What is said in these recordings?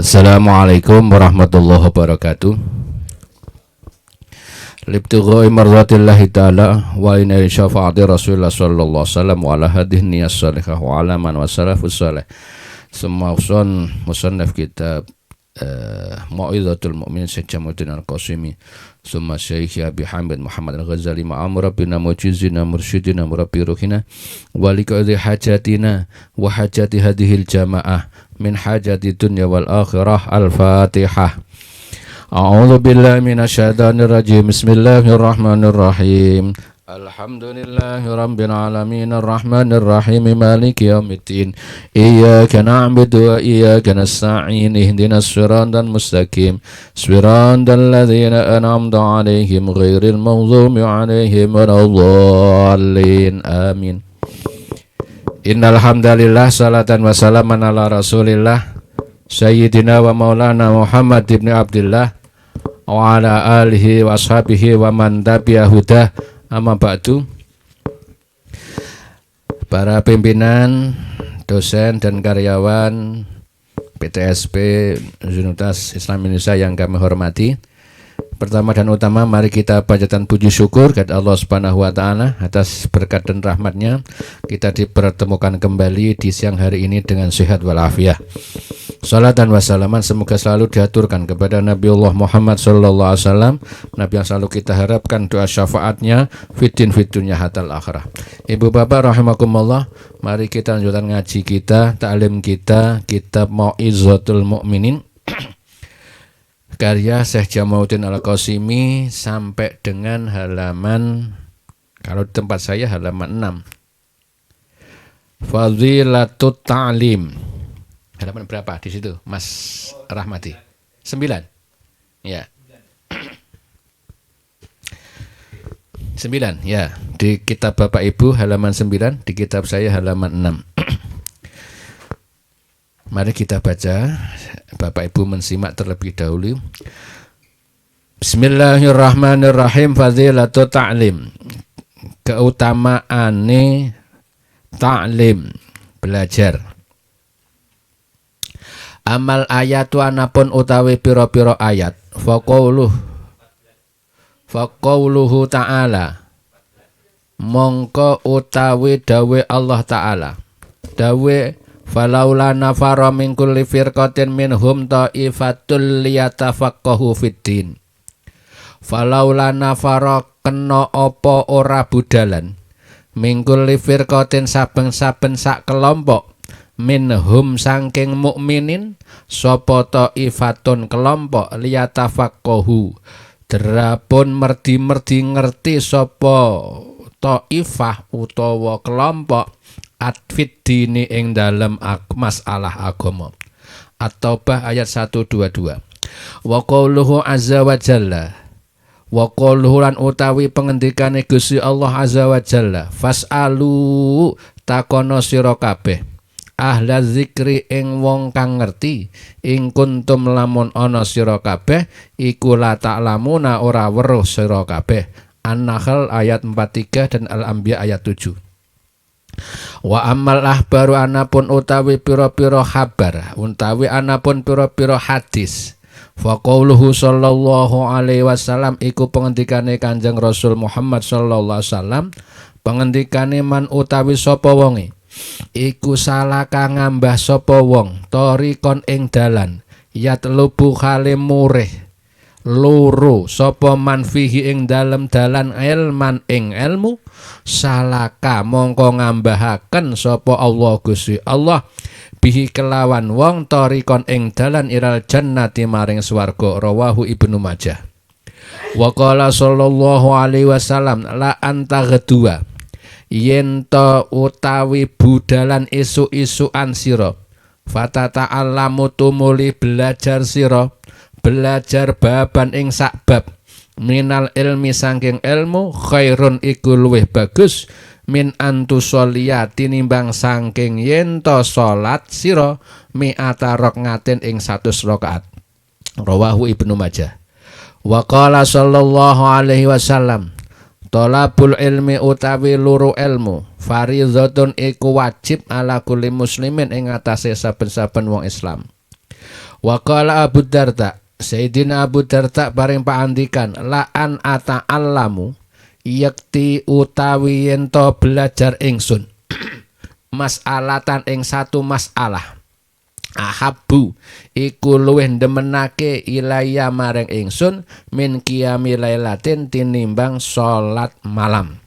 Assalamualaikum warahmatullahi wabarakatuh. Libtigha'i mardatillahi ta'ala wa inna syafa'ati Rasulullah sallallahu alaihi wasallam wa ala hadhihi niyyah salihah wa ala man wa salafus salih. Semua usun musannaf kitab Mau'izatul Mu'min Syekh Jamaluddin Al-Qasimi summa Syekh Abi Hamid Muhammad Al-Ghazali ma'am rabbina mujizina mursyidina murabbi ruhina wa liqadhi hajatina wa hajati hadhil jamaah min hajati dunya wal akhirah. Al-Fatihah. A'udzu billahi minasyaitonir rajim. Bismillahirrahmanirrahim. Alhamdulillahi rabbil alamin arrahmanir rahim maliki yaumiddin. Iyyaka na'budu wa iyyaka nasta'in. Ihdinas siratal mustaqim. Siratal ladzina an'amta 'alaihim ghairil maghdubi 'alaihim waladdallin. Amin. Innal hamdalillah salatan wa salaman ala Rasulillah Sayyidina wa Maulana Muhammad ibn Abdullah wa ala alihi wa ashabihi wa man tabi'a hudah. Amma ba'du. Para pimpinan, dosen dan karyawan PTSP Universitas Islam Indonesia yang kami hormati, pertama dan utama mari kita panjatkan puji syukur kepada Allah Subhanahu wa taala atas berkat dan rahmatnya kita dipertemukan kembali di siang hari ini dengan sehat walafiat. Salat dan wassalaman semoga selalu diaturkan kepada Nabiullah Muhammad sallallahu alaihi wasallam, nabi yang selalu kita harapkan doa syafaatnya fitin fitunya hatal akhirah. Ibu bapak rahimakumullah, mari kita lanjutkan ngaji kita, ta'lim kita, kitab Mau'izatul Mu'minin karya Syekh Jamaluddin Al-Qasimi sampai dengan halaman, kalau di tempat saya halaman 6. Fadilatut Ta'lim. Halaman berapa di situ, Mas Rahmati? 9. Ya. 9, ya. Di kitab Bapak Ibu halaman 9, di kitab saya halaman 6. Mari kita baca. Bapak Ibu mensimak terlebih dahulu. Bismillahirrahmanirrahim. Fadilatut ta'lim. Keutamaane ta'lim, belajar. Amal ayatu anapun utawi piro-piro ayat. Faqauluhu ta'ala. Mongko utawi dawe Allah ta'ala. Dawe falaula nafara min kulli firqatin minhum ta'ifatul liyatafaqahu fiddin. Falaula nafara kena apa ora budalan. Min kulli firqatin saben-saben sak kelompok. Minhum sangking mukminin sapa ta'ifatun kelompok liyatafaqahu. Derapun merdi-merdi ngerti sapa ta'ifah utawa kelompok atfid dini ing dalem masalah agama. At-Taubah ayat 122. Wa qauluhu azza wa jalla. Wa qauluhu lan utawi pengendikane Gusti Allah azza wa jalla. Fas'alu takono sira kabeh. Ahla zikri ing wong kang ngerti. Ing kuntum lamun ana sira kabeh iku la ta'lamuna ora weruh sira kabeh. An-Nahl ayat 43 dan Al-Anbiya ayat 7. Wa amal ahbaru anapun utawi pira-pira kabar, utawi anapun pira-pira hadis. Fa qauluhu sallallahu alaihi wasallam iku pengendikane Kanjeng Rasul Muhammad sallallahu alaihi wasallam, pengendikane man utawi sapa wonge iku salaka ngambah sapa wong torikon ing dalan yatlubu khale murih loro sapa man fihi ing dalem dalan ilman ing ilmu salaka mongko ngambahaken sapa Allah Gusti Allah bihi kelawan wong torikon ing dalan iral jannati maring swarga. Rawahu Ibnu Majah. Wa qala sallallahu alaihi wasallam la anta gedua yento utawi budalan isu-isuan sira fatata'allamu tumuli belajar sira belajar baban ing sakbab minal ilmi saking ilmu khairun iku luwih bagus min antusoliyah tinimbang saking yento salat sira mi'ata rakaat ing 100 rakaat. Rawahu Ibnu Majah. Wa qala sallallahu alaihi wasallam Thalabul ilmi utawi luru ilmu fardhatun iku wajib ala kulli muslimin ing atase saben-saben wong Islam. Wa qala Abu Darda, Sayyidina Abu Darda paring paandikan, la an ata'allamu yakti utawi yen to belajar ingsun mas'alatan ing satu masalah ahabbu iku luwih ndemenake ilaya maring ingsun min qiyami lailatin tinimbang salat malam.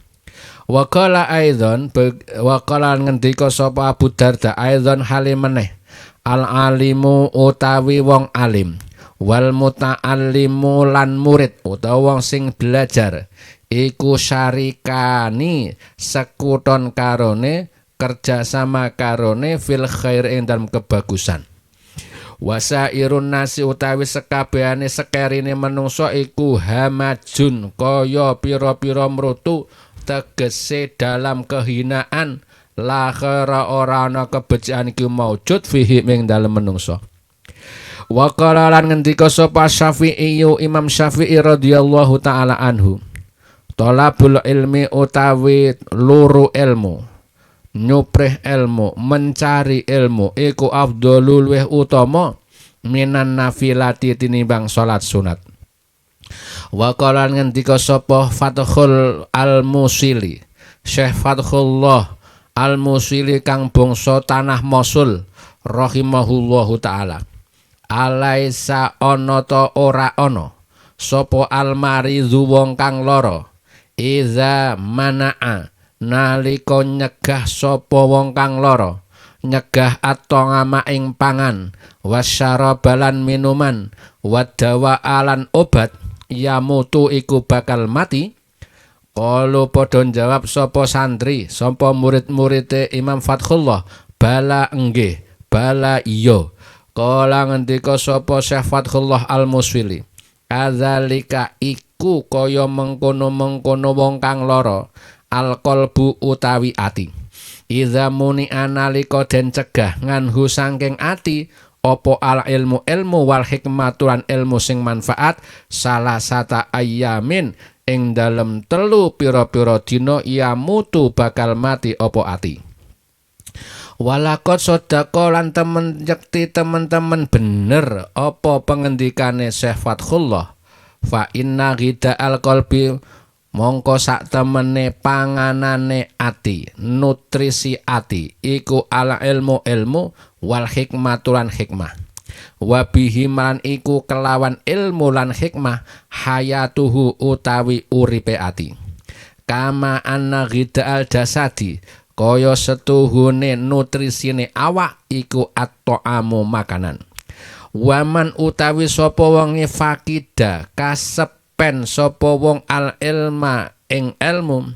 Wa qala aidzon wa qala ngendika sapa Abu Darda aidzon halimeneh al alimu utawi wong alim wal muta'allimu lan murid utawa wong sing belajar iku syarikani sekuton karone kerjasama karone fil khair ing dalam kebagusan. Wasairun nasi utawi sekabehane sekerine manungsa iku hamajun kaya pira-pira mrutu tegese dalam kehinaan la khaira ora ana kebejikan iki maujud fihi ing dalem manungsa. Wa qala lan ngendika sapa Syafi'i Imam Syafi'i radhiyallahu taala anhu, talabul ilmi utawi luru ilmu, nyuprih ilmu, mencari ilmu iku afdhalul luwih utama minan nafilati tinimbang salat sunat. Wa qala ngendika sapa Fathul Al-Musili, Syekh Fathullah Al-Musili kang bangsa tanah Mosul rahimahullahu taala, alaisa ana ta ora ana sapa almarizu wong kang lara iza manaa nalika nyegah sapa wong kang lara nyegah atongama ing pangan wasyarabalan minuman wadawa alan obat yamutu iku bakal mati. Kalau padha jawab sapa santri sapa murid-muride Imam Fathullah, bala enggih, bala iya. Kala ngendika sapa Syekh Fathullah Al-Muswili, adzalika iku kaya mengkono-mengkono wong kang lara alqalbu utawi ati. Idza muni analika den cegah nganhu saking ati opo al ilmu wal hikmatulan ilmu sing manfaat salah sata ayamin ing dalem telu pira-pira dina ya mutu bakal mati opo ati. Walakot sodako lan temen yakti temen-temen bener opo pengendikane Syekh Fathullah, fa inna ghida al qalbi mongko sak temene panganane ati, nutrisi ati iku ala ilmu wal hikmatulan hikmah. Wabihi man iku kelawan ilmu lan hikmah hayatuhu utawi uripe ati. Kama anna ghidal jasadi kaya setuhune nutrisine awak iku at-ta'amu makanan. Waman utawi sapa wong fakida kasepen sapa wong al ilma ing ilmu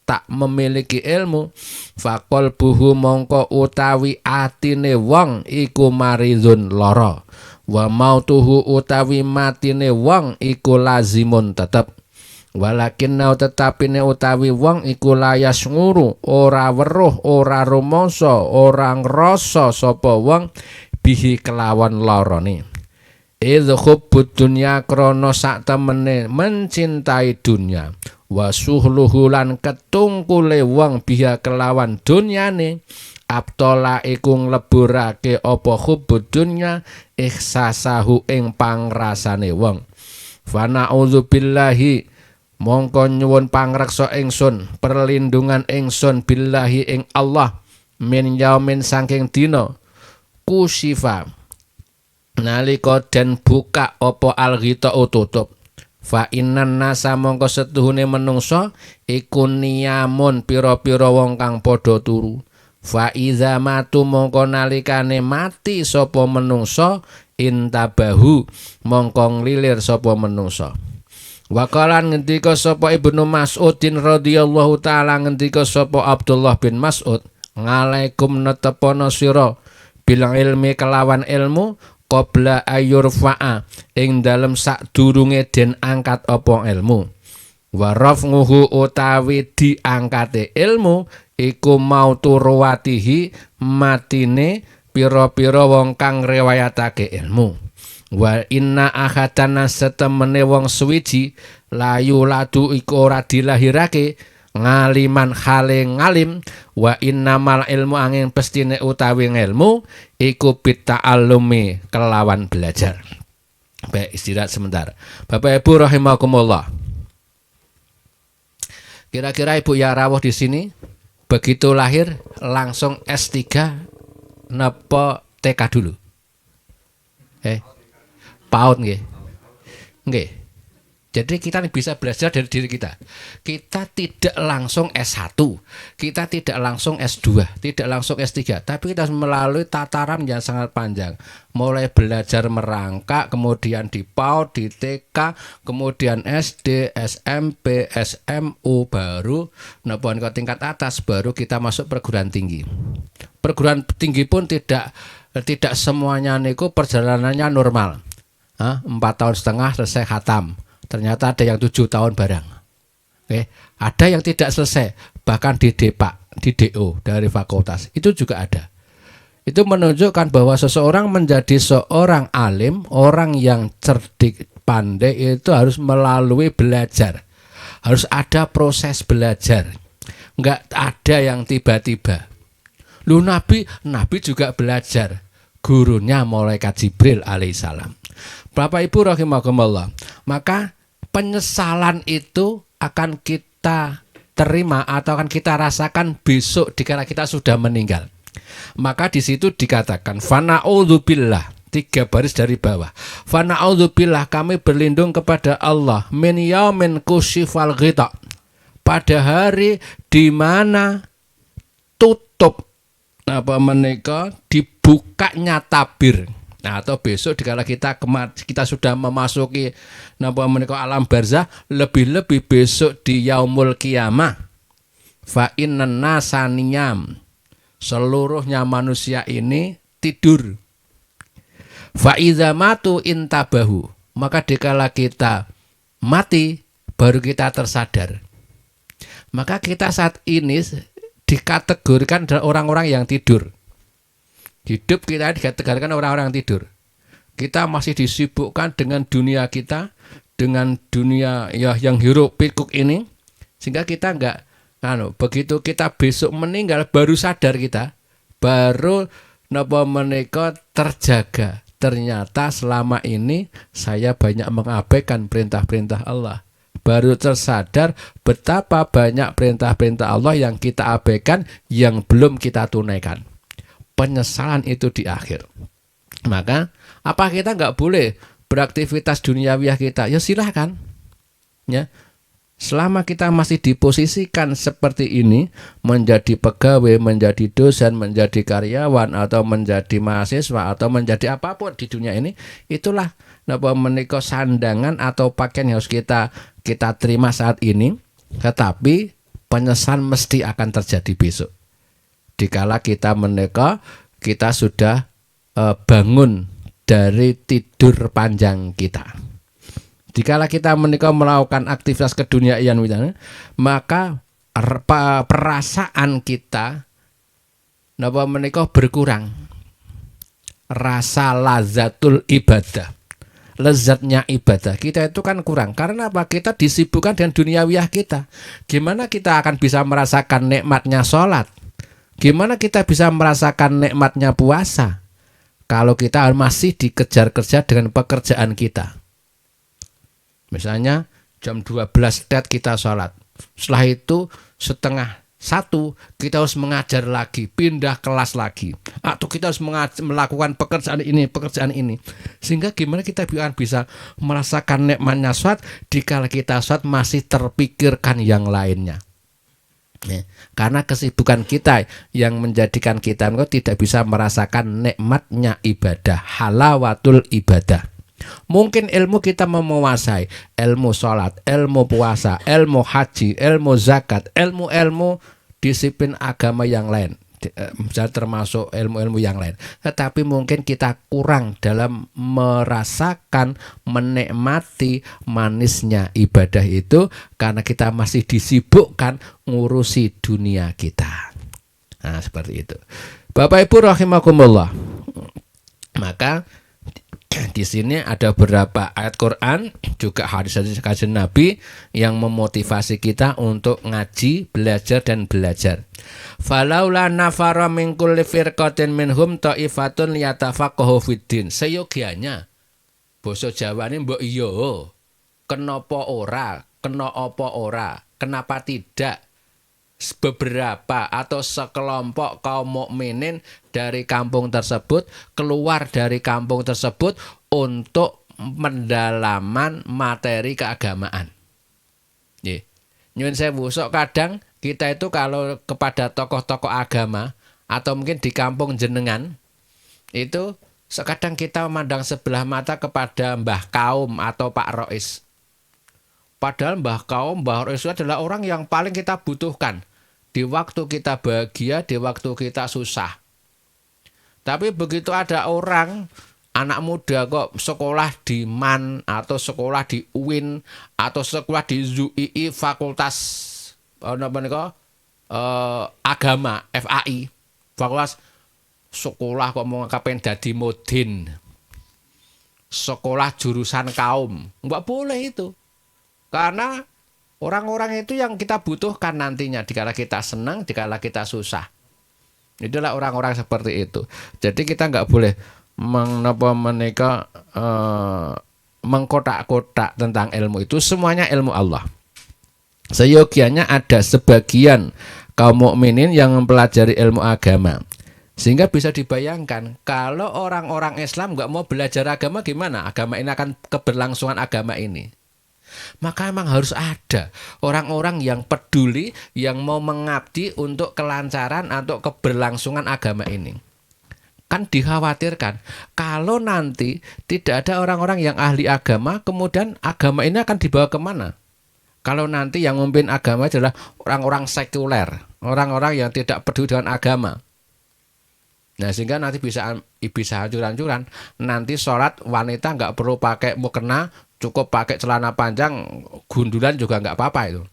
tak memiliki ilmu faqol buhu mongko utawi atine wong iku maridun lara wa mautuhu utawi matine wong iku lazimun tetep walakin tetapine utawi wong iku layas nguru ora weruh ora rumangsa ora ngrasa sapa wong bihi kelawan larane. Idhubbud dunya krana sak temene mencintai dunya wa suhluhu lan ketungkule wong biha kelawan dunyane abtola iku ngleburake apa hubbud dunya ihsasahu ing pangrasane wong. Fa na'udzubillahi mongko nyuwun pangreksa ingsun perlindungan ingsun billahi ing Allah min yaumin saking dina kusifa nalika den buka apa alghita tutup. Fa innan nasa mongko setuhune menungsa iku niyamun pira-pira wong kang padha turu. Fa iza matu mongko nalikane mati sapa menungsa intabahu mongko nglilir sapa menungsa. Wakalan ngendika sapa Ibnu Mas'udin radhiyallahu taala ngendika sapa Abdullah bin Mas'ud, ngalaikum netepono sira bilang ilmi kelawan ilmu qabla ayurfa'a ing dalem sadurunge den angkat apa ilmu. Wa raf'uhu utawi diangkate ilmu iku mautu ruwatihi matine pira-pira wong kang riwayatake ilmu. Wa inna ahadana setemene wong suwiji layu ladu iku ora dilahirake ngaliman khale ngalim wa innamal ilmu angin pestine utawi ilmu iku bita'allumi kelawan belajar. Baik, istirahat sebentar. Bapak Ibu rahimakumullah. Kira-kira Ibu ya rawuh di sini begitu lahir langsung S3 napa TK dulu? PAUD nggih. Nggih. Jadi kita bisa belajar dari diri kita. Kita tidak langsung S1, kita tidak langsung S2, tidak langsung S3, tapi kita harus melalui tataran yang sangat panjang. Mulai belajar merangkak, kemudian di PAUD, di TK, kemudian SD, SMP, SMU, baru nabuan ke tingkat atas, baru kita masuk perguruan tinggi. Perguruan tinggi pun tidak semuanya niku perjalanannya normal. 4 tahun setengah selesai khatam. Ternyata ada yang 7 tahun barang. Ada yang tidak selesai, bahkan di DEPAK, di DO dari fakultas. Itu juga ada. Itu menunjukkan bahwa seseorang menjadi seorang alim, orang yang cerdik, pandai itu harus melalui belajar. Harus ada proses belajar. Enggak ada yang tiba-tiba. Nabi juga belajar. Gurunya malaikat Jibril alaihissalam. Bapak Ibu rahimakumullah. Maka penyesalan itu akan kita terima atau akan kita rasakan besok dikala kita sudah meninggal. Maka di situ dikatakan fana'udzubillah, 3 baris dari bawah. Fana'udzubillah, kami berlindung kepada Allah min yaumin kusyifal ghita, pada hari di mana tutup dibukanya tabir. Nah, atau besok dikala kita sudah memasuki alam barzah, lebih-lebih besok di yaumul qiyamah. Fa innan nasa niyam, seluruhnya manusia ini tidur. Fa idza matu intabahu, maka dikala kita mati baru kita tersadar. Maka kita saat ini dikategorikan adalah orang-orang yang tidur. Hidup kita dikategorikan orang-orang tidur. Kita masih disibukkan dengan dunia kita, dengan dunia yang hiruk pikuk ini, sehingga kita enggak begitu kita besok meninggal baru sadar kita, baru terjaga. Ternyata selama ini saya banyak mengabaikan perintah-perintah Allah. Baru tersadar betapa banyak perintah-perintah Allah yang kita abaikan, yang belum kita tunaikan. Penyesalan itu di akhir. Maka apa kita nggak boleh beraktivitas duniawiah kita? Ya silahkan. Ya, selama kita masih diposisikan seperti ini, menjadi pegawai, menjadi dosen, menjadi karyawan, atau menjadi mahasiswa, atau menjadi apapun di dunia ini, itulah menikah sandangan atau pakaian yang harus kita terima saat ini. Tetapi penyesalan mesti akan terjadi besok. Dikala kita menikah, kita sudah bangun dari tidur panjang kita. Dikala kita menikah melakukan aktivitas keduniaan, maka perasaan kita menikah berkurang. Rasa lazatul ibadah, lezatnya ibadah kita itu kan kurang. Karena apa? Kita disibukkan dengan duniawiah kita. Gimana kita akan bisa merasakan nikmatnya sholat? Gimana kita bisa merasakan nikmatnya puasa kalau kita masih dikejar-kejar dengan pekerjaan kita? Misalnya jam 12 kita sholat. Setelah itu 12:30 kita harus mengajar lagi, pindah kelas lagi. Atau kita harus melakukan pekerjaan ini. Sehingga gimana kita bisa merasakan nikmatnya sholat dikala kita sholat masih terpikirkan yang lainnya. Karena kesibukan kita yang menjadikan kita tidak bisa merasakan nikmatnya ibadah, halawatul ibadah. Mungkin ilmu kita menguasai, ilmu sholat, ilmu puasa, ilmu haji, ilmu zakat, ilmu disiplin agama yang lain, termasuk ilmu-ilmu yang lain. Tetapi mungkin kita kurang dalam merasakan, menikmati manisnya ibadah itu karena kita masih disibukkan ngurusi dunia kita. Nah, seperti itu. Bapak Ibu rahimakumullah. Maka Di sini ada beberapa ayat Quran, juga hadis-hadis kajian Nabi yang memotivasi kita untuk ngaji, belajar dan belajar. Falaula nafara min kulli firqatin minhum ta'ifatun liyatafaqahu fiddin. Seyogianya basa Jawane mbok iya. Kenapa ora? Kenapa tidak beberapa atau sekelompok kaum mukminin dari kampung tersebut keluar dari kampung tersebut untuk pendalaman materi keagamaan. Nyuwun sewu, sok kadang kita itu kalau kepada tokoh-tokoh agama atau mungkin di kampung jenengan itu sekadang kita memandang sebelah mata kepada Mbah Kaum atau Pak Rois. Padahal Mbah Kaum, Mbah Rois itu adalah orang yang paling kita butuhkan di waktu kita bahagia, di waktu kita susah. Tapi begitu ada orang, anak muda kok sekolah di MAN atau sekolah di UIN atau sekolah di ZUII Fakultas Agama FAI, Fakultas sekolah kok mau ngapain dadi modin, sekolah jurusan kaum, nggak boleh itu. Karena orang-orang itu yang kita butuhkan nantinya dikala kita senang, dikala kita susah. Itulah orang-orang seperti itu. Jadi kita nggak boleh mengkotak-kotak tentang ilmu itu. Semuanya ilmu Allah. Seyogianya ada sebagian kaum mukminin yang mempelajari ilmu agama. Sehingga bisa dibayangkan kalau orang-orang Islam nggak mau belajar agama, gimana? Agama ini akan keberlangsungan agama ini. Maka memang harus ada orang-orang yang peduli, yang mau mengabdi untuk kelancaran atau keberlangsungan agama ini. Kan dikhawatirkan kalau nanti tidak ada orang-orang yang ahli agama, kemudian agama ini akan dibawa kemana? Kalau nanti yang memimpin agama adalah orang-orang sekuler, orang-orang yang tidak peduli dengan agama. Nah, sehingga nanti bisa hancur-hancuran. Nanti sholat wanita nggak perlu pakai mukena, cukup pakai celana panjang, gundulan juga nggak apa-apa itu.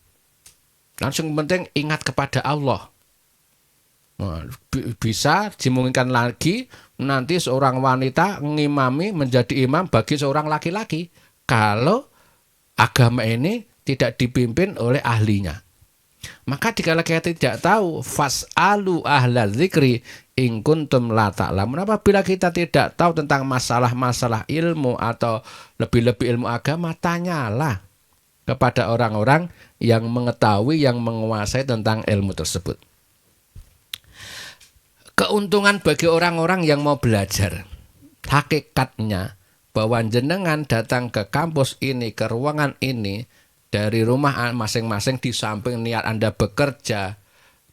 Langsung penting ingat kepada Allah. Nah, bisa dimungkinkan lagi nanti seorang wanita ngimami menjadi imam bagi seorang laki-laki kalau agama ini tidak dipimpin oleh ahlinya. Maka dikala kita tidak tahu, fas'alu ahla dzikri in kuntum la ta'lamun. Apabila kita tidak tahu tentang masalah-masalah ilmu atau lebih-lebih ilmu agama, tanyalah kepada orang-orang yang mengetahui, yang menguasai tentang ilmu tersebut. Keuntungan bagi orang-orang yang mau belajar, hakikatnya bahwa jenengan datang ke kampus ini, ke ruangan ini, dari rumah masing-masing, di samping niat Anda bekerja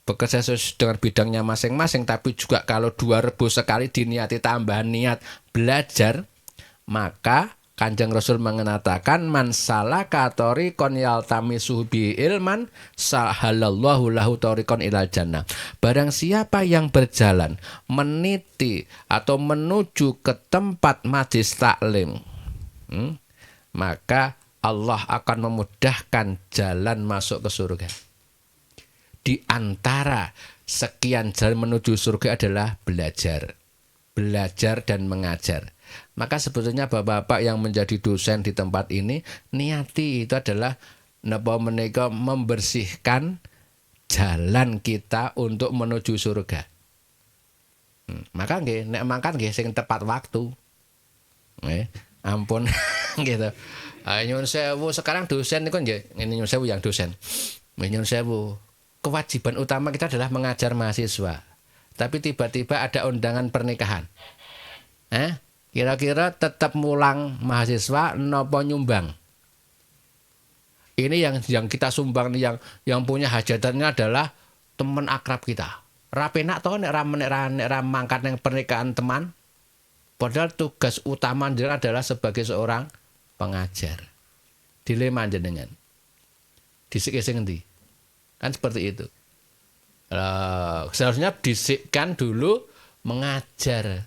sesuai dengan bidangnya masing-masing, tapi juga kalau 2 rebo sekali diniati tambahan niat belajar, maka Kanjeng Rasul mengatakan man salaka tariqan yaltamisuhu bi ilman sahalallahu lahu tariqan ilal jannah. Barang siapa yang berjalan meniti atau menuju ke tempat majlis taklim, maka Allah akan memudahkan jalan masuk ke surga. Di antara sekian jalan menuju surga adalah belajar. Belajar dan mengajar. Maka sebetulnya bapak-bapak yang menjadi dosen di tempat ini, niati itu adalah membersihkan jalan kita untuk menuju surga. Maka nggih, nek makan nggih sing tepat waktu. Ampun gitu. Nyuwun sewu, sekarang dosen niku nggih, nyuwun sewu yang dosen. Nyuwun sewu. Kewajiban utama kita adalah mengajar mahasiswa. Tapi tiba-tiba ada undangan pernikahan. Kira-kira tetap mulang mahasiswa napa nyumbang? Ini yang kita sumbang nih, yang punya hajatannya adalah teman akrab kita. Rapenak to nek ra mangkat nang pernikahan teman. Padahal tugas utama adalah sebagai seorang pengajar. Dilema jenengan. Disik sing endi? Kan seperti itu. Seharusnya disikkan dulu mengajar.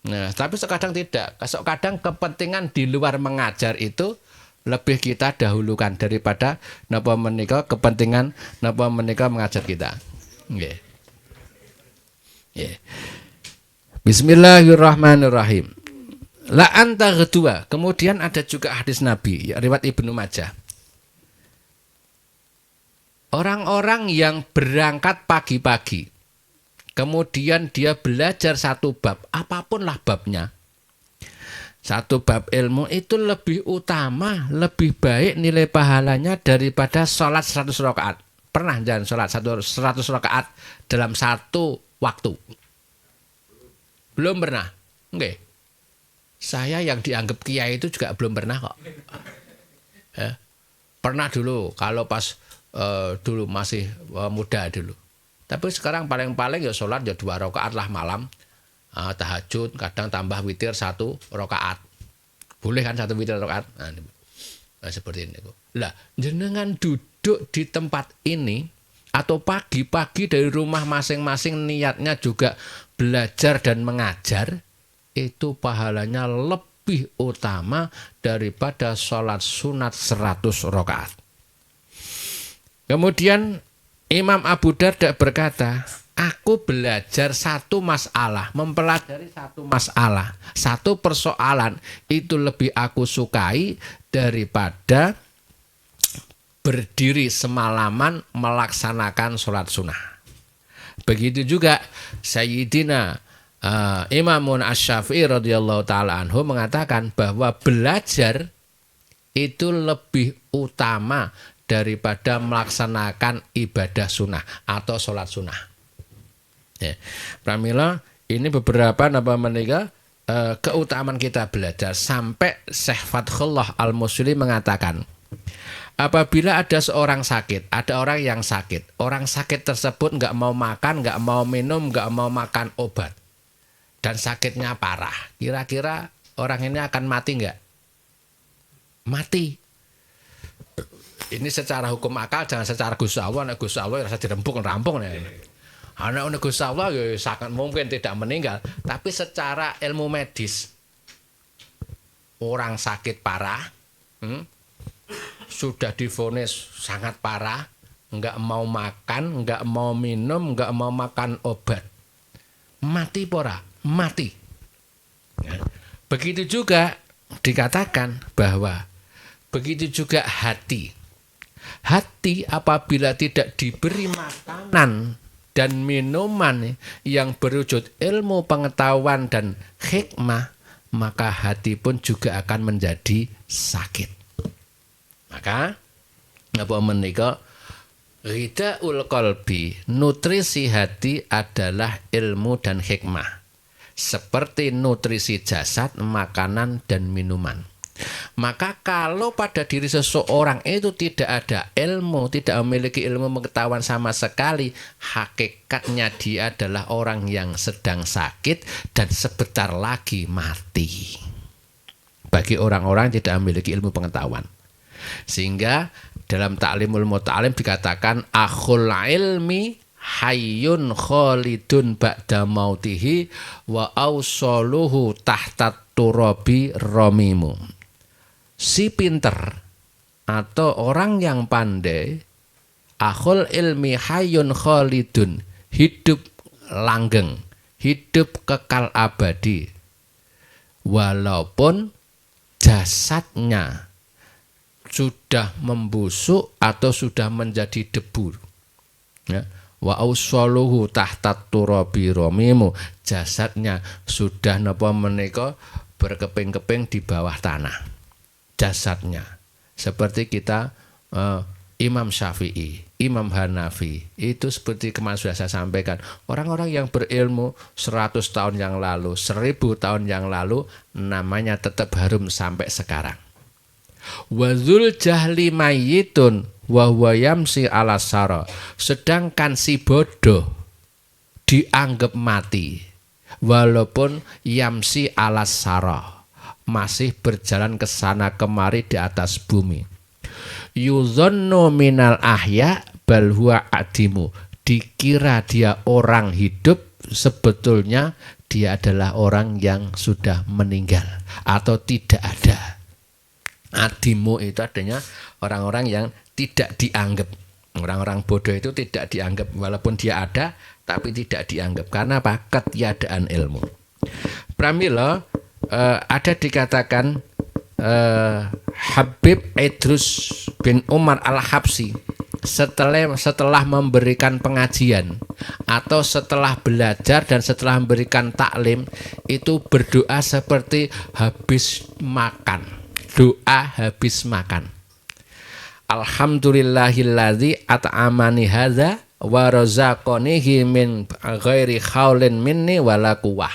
Nah, tapi sekadang tidak. Kadang kepentingan di luar mengajar itu lebih kita dahulukan daripada napa menika kepentingan napa menika mengajar kita. Nggih. Bismillahirrahmanirrahim. La anta kedua. Kemudian ada juga hadis Nabi, ya, riwayat Ibnu Majah. Orang-orang yang berangkat pagi-pagi, kemudian dia belajar satu bab, apapun lah babnya. Satu bab ilmu itu lebih utama, lebih baik nilai pahalanya daripada sholat 100 rakaat. Pernah jangan sholat 100 rakaat dalam satu waktu? Belum pernah. Oke. Saya yang dianggap kiai itu juga belum pernah kok. Pernah dulu kalau pas dulu masih muda dulu. Tapi sekarang paling-paling ya sholat ya 2 rakaat lah malam. Tahajud kadang tambah witir 1 rakaat. Boleh kan 1 witir rakaat? Nah, seperti ini. Lah, jenengan duduk di tempat ini atau pagi-pagi dari rumah masing-masing niatnya juga belajar dan mengajar, itu pahalanya lebih utama daripada sholat sunat 100 rakaat. Kemudian Imam Abu Darda berkata, aku belajar satu masalah, mempelajari satu masalah, satu persoalan itu lebih aku sukai daripada berdiri semalaman melaksanakan sholat sunnah. Begitu juga Sayyidina Imamun Asy-Syafi'i radhiyallahu taala anhu mengatakan bahwa belajar itu lebih utama daripada melaksanakan ibadah sunnah atau sholat sunnah. Ya. Pramila ini beberapa keutamaan kita belajar sampai Syekh Fathullah Al-Musli mengatakan, apabila ada seorang sakit, ada orang yang sakit, orang sakit tersebut nggak mau makan, nggak mau minum, nggak mau makan obat, dan sakitnya parah, kira-kira orang ini akan mati nggak? Mati. Ini secara hukum akal, jangan secara Gusti Allah. Nek Gusti Allah rasa dirempuk rampung nih. Anak Gusti Allah ya sangat mungkin tidak meninggal, tapi secara ilmu medis orang sakit parah, sudah divonis sangat parah, nggak mau makan, nggak mau minum, nggak mau makan obat, mati pora, mati. Begitu juga dikatakan bahwa begitu juga hati. Hati apabila tidak diberi makanan dan minuman yang berwujud ilmu, pengetahuan dan hikmah, maka hati pun juga akan menjadi sakit. Maka apa menika ghidaul qalbi, nutrisi hati adalah ilmu dan hikmah. Seperti nutrisi jasad, makanan dan minuman. Maka kalau pada diri seseorang itu tidak ada ilmu, tidak memiliki ilmu pengetahuan sama sekali, hakikatnya dia adalah orang yang sedang sakit dan sebentar lagi mati. Bagi orang-orang yang tidak memiliki ilmu pengetahuan. Sehingga dalam Ta'limul Muta'alim dikatakan akhul ilmi hayyun khalidun ba'da mautihi wa awsaluhu tahtat turabi ramimu. Si pinter atau orang yang pandai, akhul ilmi hayyun khalidun, hidup langgeng, hidup kekal abadi, walaupun jasadnya sudah membusuk atau sudah menjadi debu. Ya. Wa ausaluhu tahtat turabi ramimu, jasadnya sudah napa menika berkeping-keping di bawah tanah. Jasadnya seperti kita Imam Syafi'i, Imam Hanafi, itu seperti kemarin sudah saya sampaikan, orang-orang yang berilmu 100 tahun yang lalu, 1000 tahun yang lalu, namanya tetap harum sampai sekarang. Wazul jahli mayyitun wa huwa yamsi ala sara, sedangkan si bodoh dianggap mati walaupun yamsi ala sara, masih berjalan ke sana kemari di atas bumi. Yuzannu minal ahya bal huwa adimu, dikira dia orang hidup, sebetulnya dia adalah orang yang sudah meninggal atau tidak ada. Adimu itu adanya orang-orang yang tidak dianggap. Orang-orang bodoh itu tidak dianggap, walaupun dia ada tapi tidak dianggap. Karena apa? Ketiadaan ilmu. Pramila ada dikatakan Habib Idrus bin Umar Al-Habsyi setelah memberikan pengajian atau setelah belajar dan setelah memberikan taklim itu berdoa seperti habis makan. Doa habis makan. Alhamdulillahilladzi at'amani hadza wa razaqanihi min ghairi khaulin minni wala quwwah.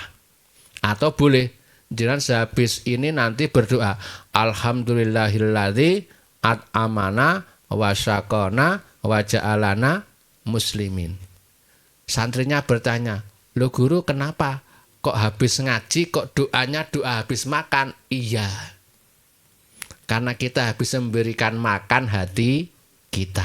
Atau boleh jangan sehabis ini nanti berdoa Alhamdulillahilladzi at'amana wa syaqana wa ja'alana muslimin. Santrinya bertanya, "Loh guru, kenapa kok habis ngaji kok doanya doa habis makan?" Iya. Karena kita habis memberikan makan hati kita.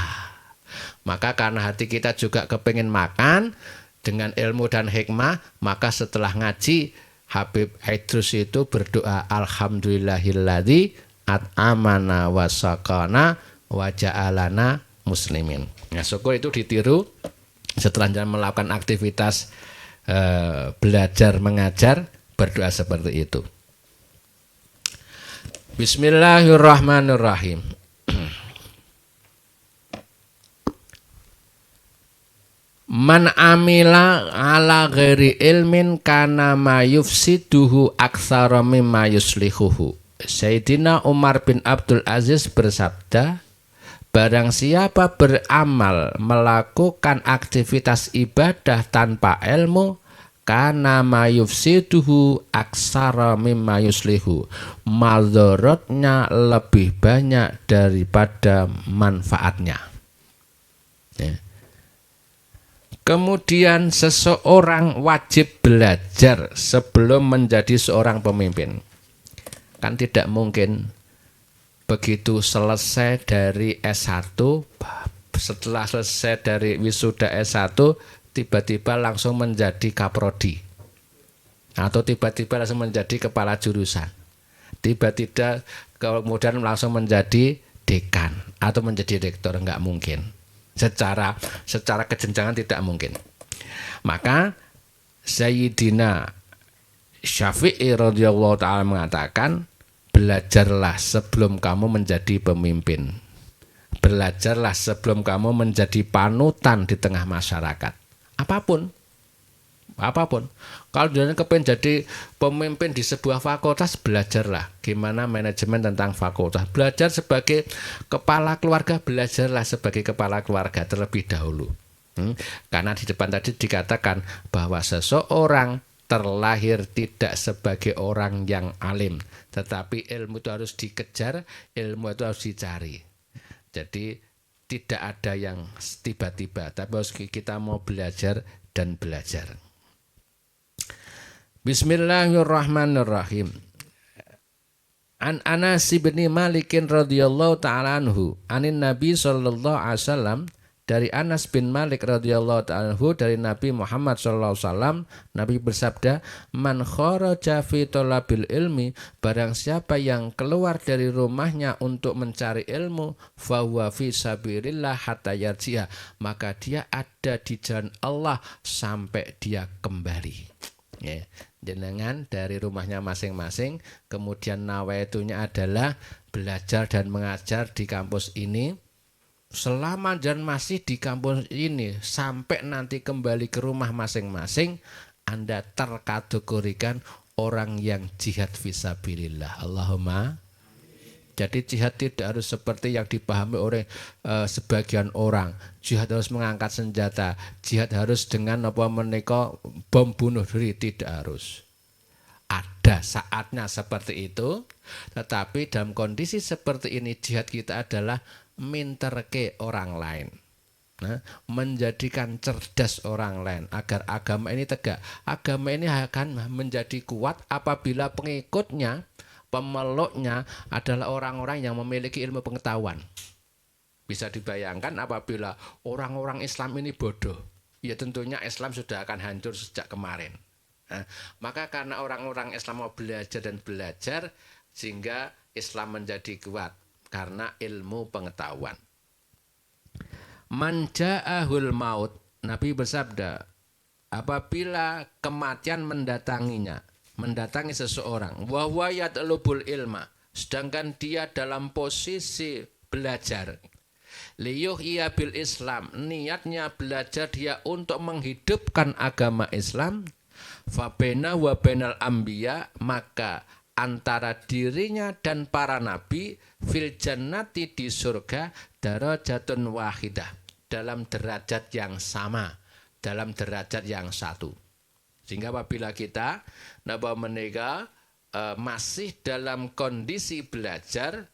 Maka karena hati kita juga kepingin makan dengan ilmu dan hikmah, maka setelah ngaji Habib Idrus itu berdoa Alhamdulillahilladzi at'amana wa saqana wa ja'alana muslimin. Nah, syukur itu ditiru setelah melakukan aktivitas belajar mengajar, berdoa seperti itu. Bismillahirrahmanirrahim. Man amila ala ghairi ilmin kana ma yufsiduhu aktsara mimma yuslihuhu. Sayyidina Umar bin Abdul Aziz bersabda, barang siapa beramal melakukan aktivitas ibadah tanpa ilmu, kana ma yufsiduhu aktsara mimma yuslihu. Madharatnya lebih banyak daripada manfaatnya. Ya. Kemudian seseorang wajib belajar sebelum menjadi seorang pemimpin. Kan tidak mungkin begitu selesai dari S1, setelah selesai dari wisuda S1, tiba-tiba langsung menjadi kaprodi. Atau tiba-tiba langsung menjadi kepala jurusan. Tiba-tiba kemudian langsung menjadi dekan atau menjadi rektor, enggak mungkin. Secara kejenjangan tidak mungkin. Maka Sayyidina Syafi'i radhiyallahu ta'ala mengatakan, belajarlah sebelum kamu menjadi pemimpin. Belajarlah sebelum kamu menjadi panutan di tengah masyarakat. Apapun. Kalau kalian kepengen jadi pemimpin di sebuah fakultas, belajarlah gimana manajemen tentang fakultas. Belajar sebagai kepala keluarga, belajarlah sebagai kepala keluarga terlebih dahulu. Karena di depan tadi dikatakan bahwa seseorang terlahir tidak sebagai orang yang alim, tetapi ilmu itu harus dikejar, ilmu itu harus dicari. Jadi tidak ada yang tiba-tiba, tapi harus kita mau belajar dan belajar. Bismillahirrahmanirrahim. An Anas bin Malik radhiyallahu ta'ala anhu, anin Nabi sallallahu alaihi wasallam, dari Anas bin Malik radhiyallahu ta'ala anhu, dari Nabi Muhammad sallallahu alaihi wasallam, Nabi bersabda, man kharaja fi talabil ilmi, barang siapa yang keluar dari rumahnya untuk mencari ilmu, fa huwa fi sabilillah hatta yarji'a, maka dia ada di jalan Allah sampai dia kembali. Ya, jenengan dari rumahnya masing-masing, kemudian nawaitunya adalah belajar dan mengajar di kampus ini. Selama dan masih di kampus ini sampai nanti kembali ke rumah masing-masing, Anda terkategorikan orang yang jihad fisabilillah. Allahumma. Jadi jihad tidak harus seperti yang dipahami oleh sebagian orang. Jihad harus mengangkat senjata. Jihad harus dengan bom bunuh diri. Tidak harus. Ada saatnya seperti itu. Tetapi dalam kondisi seperti ini, jihad kita adalah minterke orang lain. Menjadikan cerdas orang lain agar agama ini tegak. Agama ini akan menjadi kuat apabila pengikutnya, pemeluknya adalah orang-orang yang memiliki ilmu pengetahuan. Bisa dibayangkan apabila orang-orang Islam ini bodoh, ya tentunya Islam sudah akan hancur sejak kemarin. Maka karena orang-orang Islam mau belajar dan belajar, sehingga Islam menjadi kuat karena ilmu pengetahuan. Man ja'ahul maut, Nabi bersabda, apabila kematian mendatanginya, mendatangi seseorang, wa huwa yatlubul ilma, sedangkan dia dalam posisi belajar. Liyuh iya bil Islam, niatnya belajar dia untuk menghidupkan agama Islam. Fabena wa benal ambiya, maka antara dirinya dan para nabi fil jannati di surga darajatun wahidah, dalam derajat yang sama, dalam derajat yang satu. Sehingga apabila kita napa menika masih dalam kondisi belajar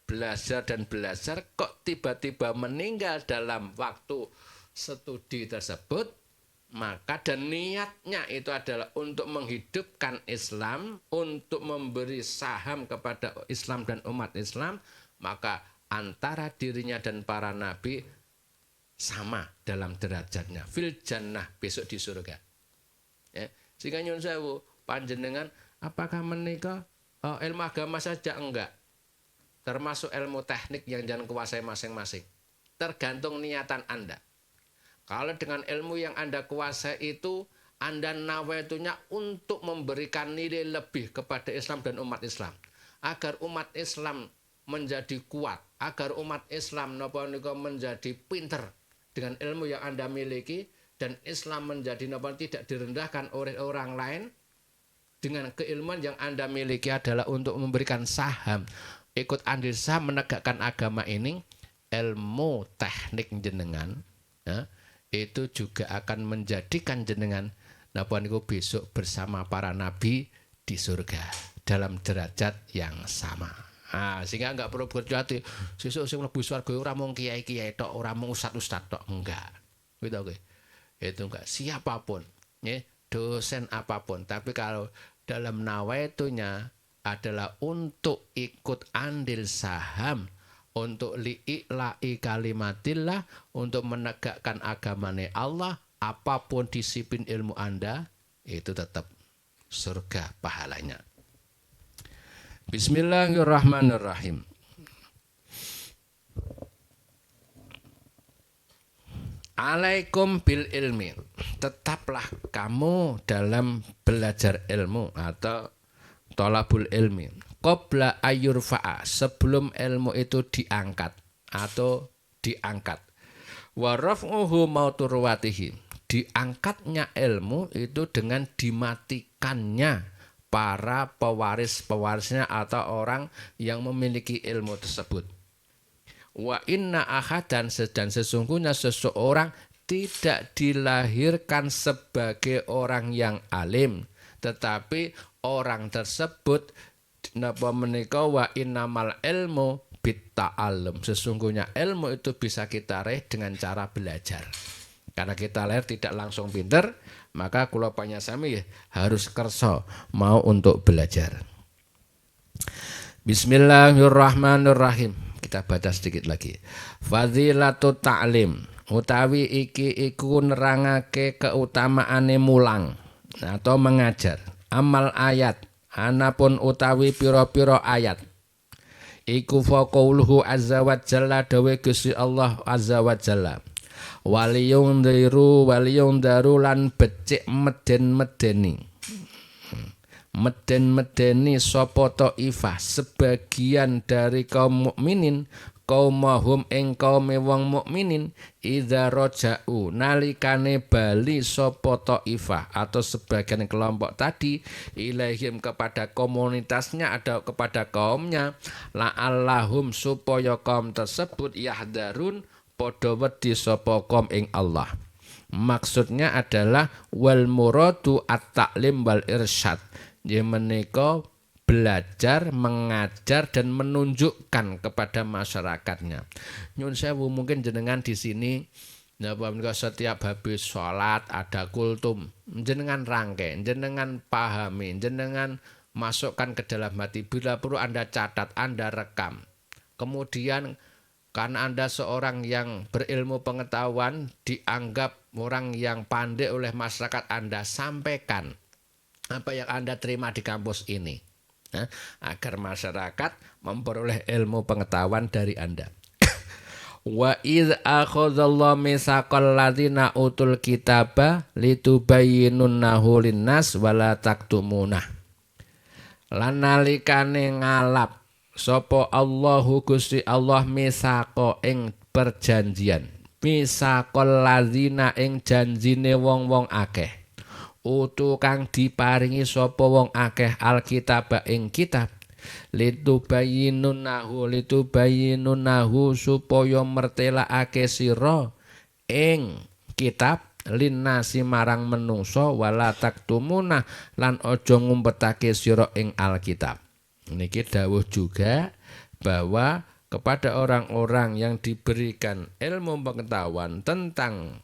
dan belajar kok tiba-tiba meninggal dalam waktu studi tersebut, maka dan niatnya itu adalah untuk menghidupkan Islam, untuk memberi saham kepada Islam dan umat Islam, maka antara dirinya dan para nabi sama dalam derajatnya fil jannah, besok di surga. Ya, sehingga nyun sewu panjenengan apakah menikah ilmu agama saja? Enggak, termasuk ilmu teknik yang jangan kuasai masing-masing, tergantung niatan Anda. Kalau dengan ilmu yang Anda kuasai itu Anda nawaitunya untuk memberikan nilai lebih kepada Islam dan umat Islam, agar umat Islam menjadi kuat, agar umat Islam menjadi pinter dengan ilmu yang Anda miliki, dan Islam menjadi tidak direndahkan oleh orang lain. Dengan keilmuan yang Anda miliki adalah untuk memberikan saham, ikut andil saham menegakkan agama ini. Ilmu teknik jenengan ya, itu juga akan menjadikan jenengan besok bersama para nabi di surga dalam derajat yang sama. Sehingga enggak perlu berarti sesuk sing mlebu swarga ora mung kiai-kiai tok, ora mung ustaz-ustaz tok, enggak. Gitu oke. Itu enggak, siapapun, ya, dosen apapun, tapi kalau dalam nawaitunya adalah untuk ikut andil saham, untuk li'ila'i kalimatillah, untuk menegakkan agamanya Allah, apapun disiplin ilmu Anda, itu tetap surga pahalanya. Bismillahirrahmanirrahim. Alaikum bil ilmi, tetaplah kamu dalam belajar ilmu atau tolabul ilmi. Qabla ayurfa'a, sebelum ilmu itu diangkat atau diangkat. Wa raf'uhu mauturwatihi, diangkatnya ilmu itu dengan dimatikannya para pewaris-pewarisnya atau orang yang memiliki ilmu tersebut. Wa inna ahadan, dan sesungguhnya seseorang tidak dilahirkan sebagai orang yang alim, tetapi orang tersebut napa menika wa innamal ilmu bitta'allum, sesungguhnya ilmu itu bisa kita raih dengan cara belajar. Karena kita lahir tidak langsung pinter, maka kula panyasami harus kersa mau untuk belajar. Bismillahirrahmanirrahim. Kita baca sedikit lagi. Fadhilatut ta'lim, utawi iki iku nerangake keutamaane mulang atau mengajar. Amal ayat, anapun utawi pira-pira ayat. Iku faqauluhu azza wa jalla, dawe Gusti Allah azza wa jalla. Waliyung daru lan becik meden-medeni sapa ta'ifah sebagian dari kaum mukminin, qaumahum ing kaume wong mukminin, idza raja'u nalikane bali sapa ta'ifah atau sebagian kelompok tadi, ilaihim kepada komunitasnya atau kepada kaumnya, la'allahum supaya kaum tersebut yahdarun padha wedi sapa kaum ing Allah. Maksudnya adalah wal muradu at-ta'lim wal irsyad, menika belajar, mengajar dan menunjukkan kepada masyarakatnya. Nyun sewu, mungkin jenengan di sini setiap habis sholat ada kultum, jenengan rangkai, jenengan pahami, jenengan masukkan ke dalam hati, bila perlu Anda catat, Anda rekam. Kemudian karena Anda seorang yang berilmu pengetahuan, dianggap orang yang pandai oleh masyarakat, Anda sampaikan apa yang Anda terima di kampus ini, agar masyarakat memperoleh ilmu pengetahuan dari Anda. Wa idz akhadallahu mitsaqal ladzina utul kitaba litubayyinunnahu linnas wala taktumunah. Lan nalikane ngalap sapa Allahu Gusti Allah misako ing perjanjian. Misakol lazina ing janjine wong-wong akeh. Utu kang diparingi sapa wong akeh alkitab ing kitab. Litubayyinunahu supaya mertelakake sira ing kitab linnasi marang menungso wala taktumuna lan aja ngumpetake sira ing Alkitab. Niki dawuh juga bahwa kepada orang-orang yang diberikan ilmu pengetahuan tentang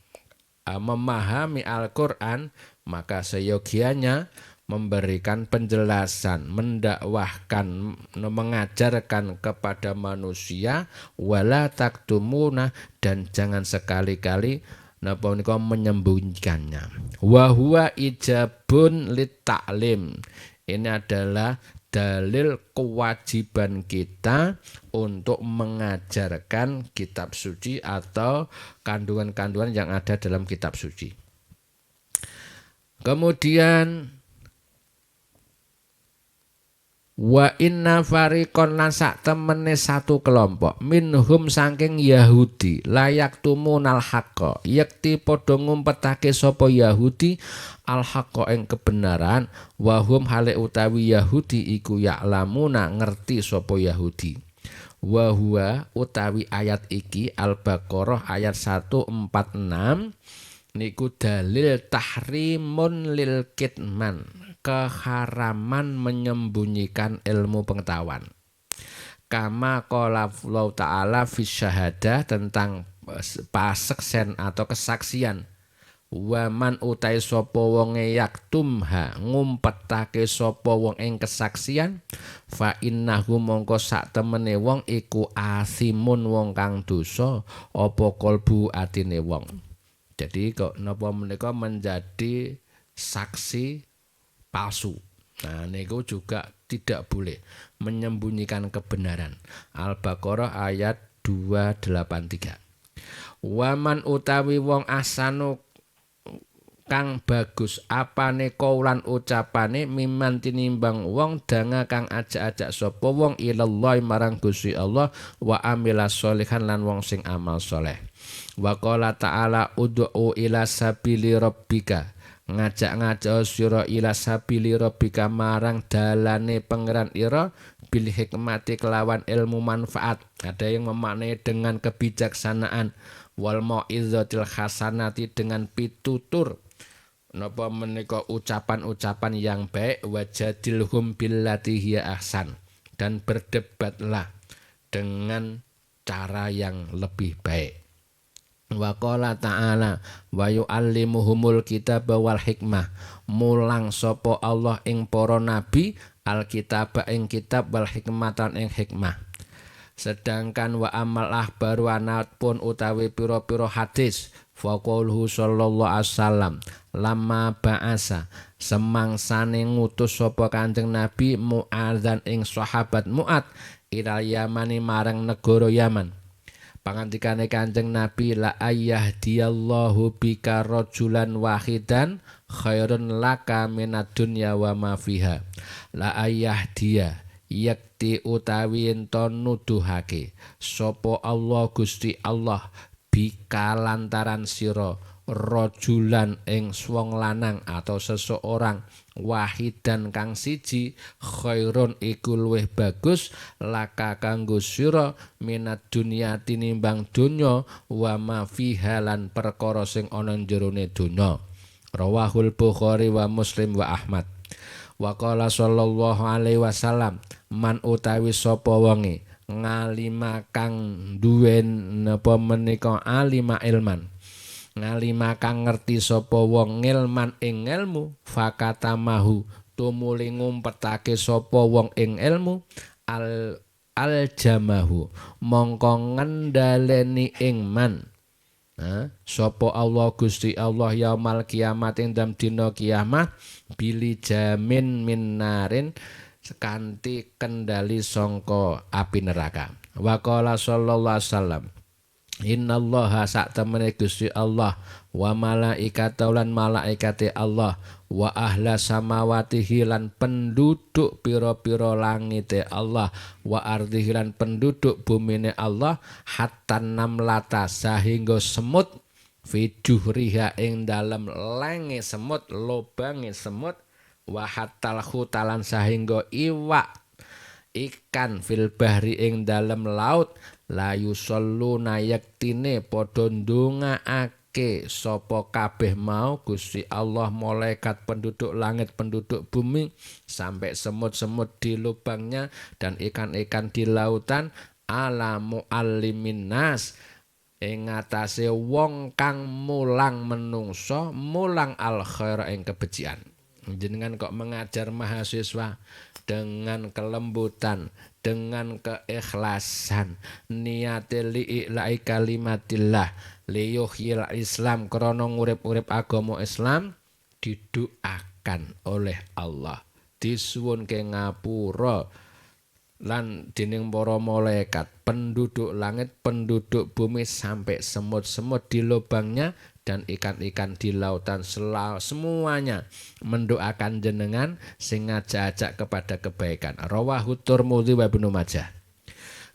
memahami Al-Qur'an, maka seyogianya memberikan penjelasan, mendakwahkan, mengajarkan kepada manusia wala taktumuna dan jangan sekali-kali napa menika menyembunyikannya. Wa huwa ijabun lit ta'lim. Ini adalah dalil kewajiban kita untuk mengajarkan kitab suci atau kandungan-kandungan yang ada dalam kitab suci. Kemudian wa inna fariqon lan sak temene satu kelompok minhum saking Yahudi layak tumunal haqqa yakti padha ngumpetake sapa Yahudi al haqqa ing kebenaran wahum hale utawi Yahudi iku ya'lamuna ngerti sapa Yahudi wa huwa utawi ayat iki Al-Baqarah ayat 146 niku dalil tahrimun lil kitman, keharaman menyembunyikan ilmu pengetahuan. Kama qala Allah Ta'ala fi syahadah tentang paseksen atau kesaksian. Waman utai sapa wonge yaktumha ngumpetake sapa wong ing kesaksian fa innahu mongko sak temene wong iku asimun wong kang dosa apa kalbu atine wong. Jadi kok napa menika menjadi saksi palsu. Nah, niku juga tidak boleh menyembunyikan kebenaran. Al-Baqarah ayat 283. Waman utawi wong asanu kang bagus apane kaulan ucapane miman tinimbang wong danga kang ajak-ajak sapa wong ilallah marang Gusti Allah wa amila sholihan lan wong sing amal soleh. Wa qala ta'ala ud'u ila sabili rabbika ngajak-ngajak sira ila sabili rabbika marang dalane pangeran ira bil hikmati kelawan ilmu manfaat. Ada yang memaknai dengan kebijaksanaan wal mau'izatil hasanati dengan pitutur napa menika ucapan-ucapan yang baik wajadilhum billati hiya ahsan dan berdebatlah dengan cara yang lebih baik. Wa qala ta'ala wa yu'allimuhumul kitaba wal hikmah mulang sapa Allah ing para nabi alkitab ing kitab wal hikmatan ing hikmah. Sedangkan wa amal ahbaru anat pun utawi pira-pira hadis faqauluhu sallallahu alaihi wasallam lama ba'asa semangsane ngutus sapa Kanjeng Nabi Mu'adzan ing sahabat Mu'ad ila Yamani marang negara Yaman. Pangandikane Kanjeng Nabi la ayyahdiyallahu bika rajulan wahidan khairun laka minad dunya wa ma fiha. La ayyahdiya yakti utawi ento nuduhake sapa Allah Gusti Allah bika lantaran sira rajulan ing wong lanang atau seseorang wahidan kang siji khairun iku luwih bagus laka kanggo sira minat dunya tinimbang donya wa ma fiha lan perkara sing ana jerone donya. Rawahul Bukhari wa Muslim wa Ahmad. Wa qala sallallahu alaihi wasallam man utawi sapa wonge ngalima kang duwen napa menika alima ilman ngalima kang ngerti sapa wong ngilman ing ilmu fakatamahu tumuli ngumpetake sapa wong ing ilmu aljamahu mongko ngendhaleni ing man sapa Allah Gusti Allah yaumal kiamat ing dalem dina kiamat bili jamin minarin sekanti kendali sangka api neraka. Wa qala sallallahu alaihi wasallam Innallaha sak temene Gusti Allah wa malaikatahu lan malaikate Allah wa ahla samawatihi lan penduduk pira-pira langite Allah wa ardhihi lan penduduk bumine Allah hatta namlata sahingga semut fijuhriha ing dalem lenge semut lobange semut wa hatal khutalan sahingga iwak ikan fil bahri ing dalem laut la yusalluna yaktine padha ndongaake sapa kabeh mau Gusti Allah malaikat penduduk langit penduduk bumi sampai semut-semut di lubangnya dan ikan-ikan di lautan ala muallimin nas ing ngatasé wong kang mulang menungso mulang al khair ing kebejikan. Jenengan kok mengajar mahasiswa dengan kelembutan, dengan keikhlasan, niate li'ilai kalimatillah, liyuhyil Islam krana ngurip-urip agama Islam didoakan oleh Allah. Disuwunke ngapura lan dening para malaikat, penduduk langit, penduduk bumi sampai semut-semut di lubangnya dan ikan-ikan di lautan semuanya mendoakan jenengan sing ngajak kepada kebaikan. Rawahu Tirmidzi wa Ibnu Majah.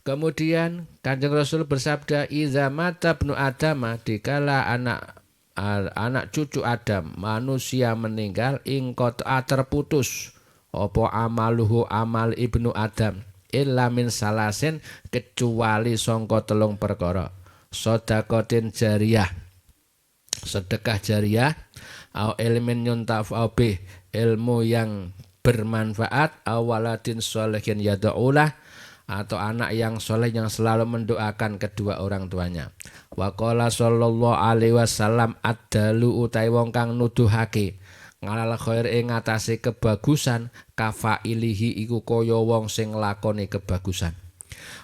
Kemudian Kanjeng Rasul bersabda, "Iza mata ibnu Adama dikala anak cucu Adam manusia meninggal ingqata terputus apa amaluhu amal ibnu Adam illa min salasin kecuali sangka telung perkara sedekatin jariyah sedekah jariyah au ilmin yuntafa'u bih ilmu yang bermanfaat awaladin sholihin yad'ulah atau anak yang soleh yang selalu mendoakan kedua orang tuanya. Wa qala sallallahu alaihi wasallam ad-dalu utai wong kang nuduhake ngalal khair ing ngatasé kebagusan kafailihi iku kaya wong sing nglakoni kebagusan.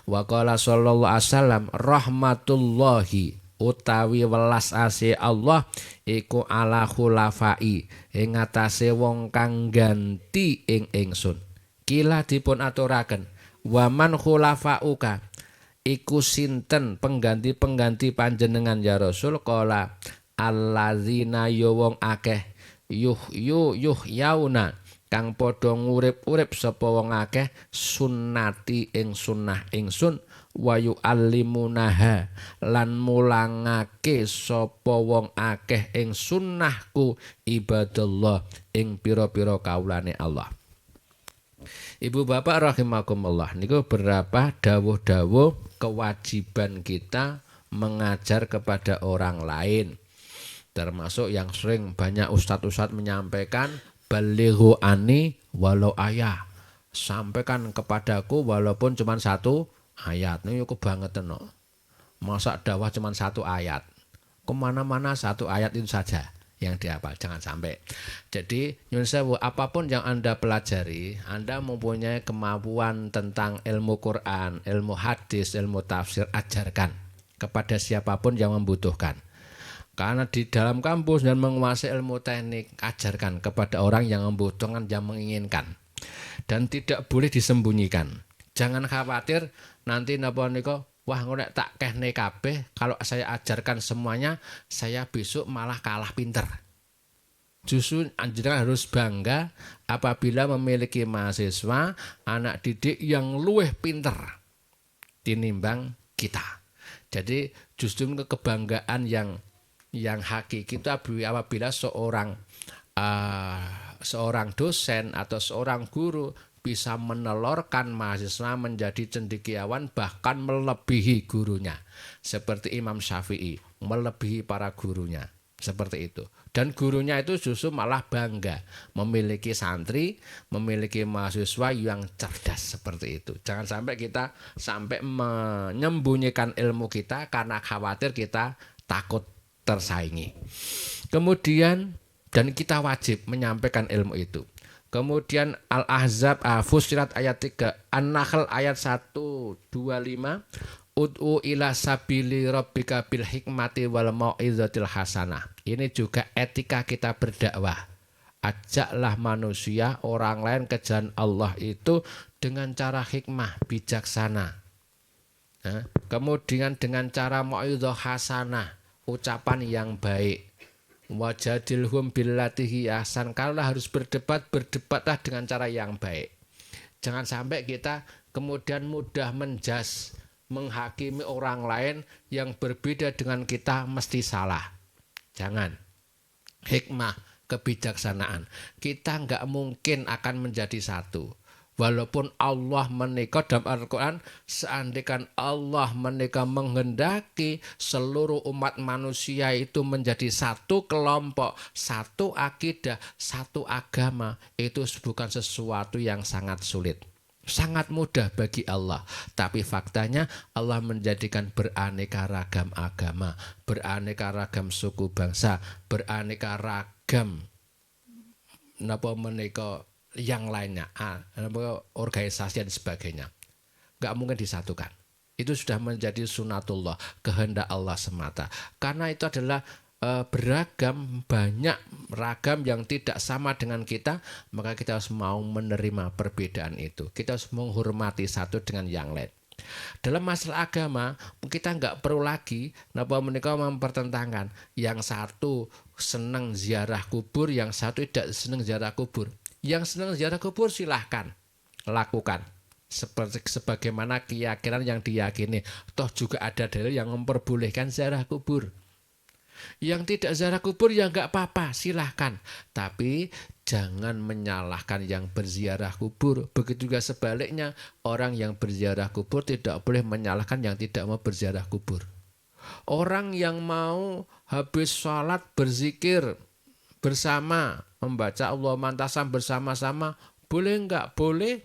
Wa qala sallallahu alaihi wasallam rahmatullahi utawi welas asih Allah iku ala khulafai ing ngatasé wong kang ganti ing ingsun. Kila dipun aturaken waman khulafauka iku sinten pengganti-pengganti panjenengan ya Rasul qala allazina ya wong akeh yauna kang padha ngurip-urip sapa wong akeh sunnati ing sunnah ingsun wa yu'allimunaha lan mulangake sapa wong akeh ing sunnahku ibadallah ing pira-pira kaulane Allah. Ibu bapak rahimakumullah, niku berapa dawuh-dawuh kewajiban kita mengajar kepada orang lain. Termasuk yang sering banyak ustadz-ustadz menyampaikan balighu ani walau ayah. Sampaikan kepadaku walaupun cuma satu ayat. Ini kebangetan no. Masa dakwah cuma satu ayat. Kemana-mana satu ayat itu saja yang dihafal, jangan sampai. Jadi nyuwun sewu, apapun yang Anda pelajari, Anda mempunyai kemampuan tentang ilmu Quran, ilmu hadis, ilmu tafsir, ajarkan kepada siapapun yang membutuhkan. Karena di dalam kampus dan menguasai ilmu teknik, ajarkan kepada orang yang membutuhkan, yang menginginkan. Dan tidak boleh disembunyikan. Jangan khawatir nanti napa nika wah nek tak kehne kabeh kalau saya ajarkan semuanya saya besok malah kalah pinter. Justru anjir harus bangga apabila memiliki mahasiswa anak didik yang luwih pinter tinimbang kita. Jadi justru kebanggaan yang hakiki itu apabila seorang dosen atau seorang guru bisa menelorkan mahasiswa menjadi cendekiawan bahkan melebihi gurunya. Seperti Imam Syafi'i, melebihi para gurunya. Seperti itu. Dan gurunya itu justru malah bangga memiliki santri, memiliki mahasiswa yang cerdas seperti itu. Jangan sampai kita menyembunyikan ilmu kita karena khawatir kita takut tersaingi. Kemudian dan kita wajib menyampaikan ilmu itu. Kemudian Al-Ahzab Fussilat ayat 3, An-Nahl ayat 125, Ud'u ila sabili rabbika bil hikmati wal mau'izatil hasanah. Ini juga etika kita berdakwah. Ajaklah manusia orang lain ke jalan Allah itu dengan cara hikmah, bijaksana. Kemudian dengan cara mau'idhah hasanah, ucapan yang baik. Wajadilhum billati hiya ahsan. Kalau harus berdebat, berdebatlah dengan cara yang baik. Jangan sampai kita kemudian mudah menjas, menghakimi orang lain yang berbeda dengan kita mesti salah. Jangan. Hikmah, kebijaksanaan. Kita nggak mungkin akan menjadi satu. Walaupun Allah menika dalam Al-Quran, seandainya Allah menika menghendaki seluruh umat manusia itu menjadi satu kelompok, satu akidah, satu agama, itu bukan sesuatu yang sangat sulit. Sangat mudah bagi Allah. Tapi faktanya Allah menjadikan beraneka ragam agama, beraneka ragam suku bangsa, beraneka ragam napa menika yang lainnya, organisasi dan sebagainya. Nggak mungkin disatukan. Itu sudah menjadi sunatullah, kehendak Allah semata. Karena itu adalah beragam, banyak ragam yang tidak sama dengan kita, maka kita harus mau menerima perbedaan itu. Kita harus menghormati satu dengan yang lain. Dalam masalah agama, kita nggak perlu lagi napa menika mempertentangkan. Yang satu senang ziarah kubur, yang satu tidak senang ziarah kubur. Yang senang ziarah kubur silahkan lakukan seperti sebagaimana keyakinan yang diyakini. Toh juga ada dalil yang memperbolehkan ziarah kubur. Yang tidak ziarah kubur ya nggak apa-apa, silahkan. Tapi jangan menyalahkan yang berziarah kubur. Begitu juga sebaliknya, orang yang berziarah kubur tidak boleh menyalahkan yang tidak mau berziarah kubur. Orang yang mau habis sholat berzikir bersama, membaca Allah mantasam bersama-sama, boleh enggak? Boleh.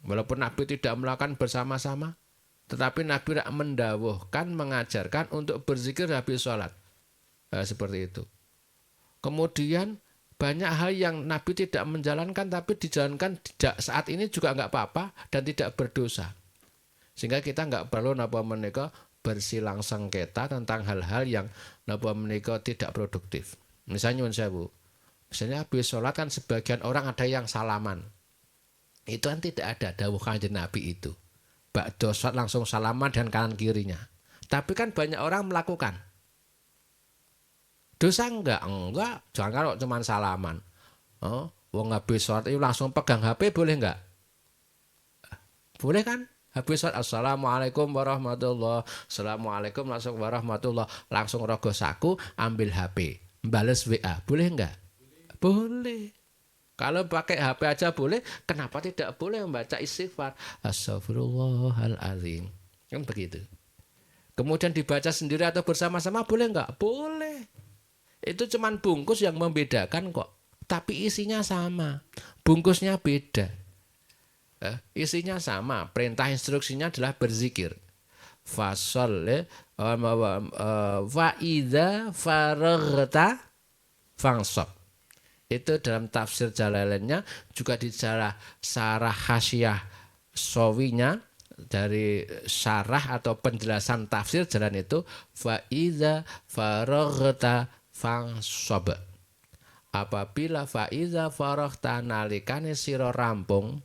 Walaupun Nabi tidak melakukan bersama-sama, tetapi Nabi tidak mendawuhkan, mengajarkan untuk berzikir habis sholat. Seperti itu. Kemudian banyak hal yang Nabi tidak menjalankan, tapi dijalankan saat ini juga enggak apa-apa dan tidak berdosa. Sehingga kita enggak perlu napa menika bersilang sengketa tentang hal-hal yang napa menika tidak produktif. Misalnya misalnya habis sholat kan sebagian orang ada yang salaman. Itu kan tidak ada dawuh Kanjeng Nabi itu. Ba'da sholat langsung salaman dan kanan kirinya. Tapi kan banyak orang melakukan. Dosa enggak? Enggak. Jangan kalau cuma salaman. Wong habis sholat itu langsung pegang HP boleh enggak? Boleh kan? Habis sholat assalamualaikum warahmatullah, assalamualaikum warahmatullah, langsung rogo saku ambil HP. Bales WA, boleh enggak? Boleh. Kalau pakai HP aja boleh, kenapa tidak boleh membaca istighfar? Astagfirullahaladzim. Kan begitu. Kemudian dibaca sendiri atau bersama-sama boleh enggak? Boleh. Itu cuman bungkus yang membedakan kok. Tapi isinya sama. Bungkusnya beda. Isinya sama. Perintah instruksinya adalah berzikir. Fasol wa idza faraghta fangsab. Itu dalam tafsir Jalalainnya, juga di sarah Hasyiah Sawinya, dari syarah atau penjelasan tafsir jalan itu, fa idza faraghta fangsab. Apabila fa idza faraghta nalikane sira rampung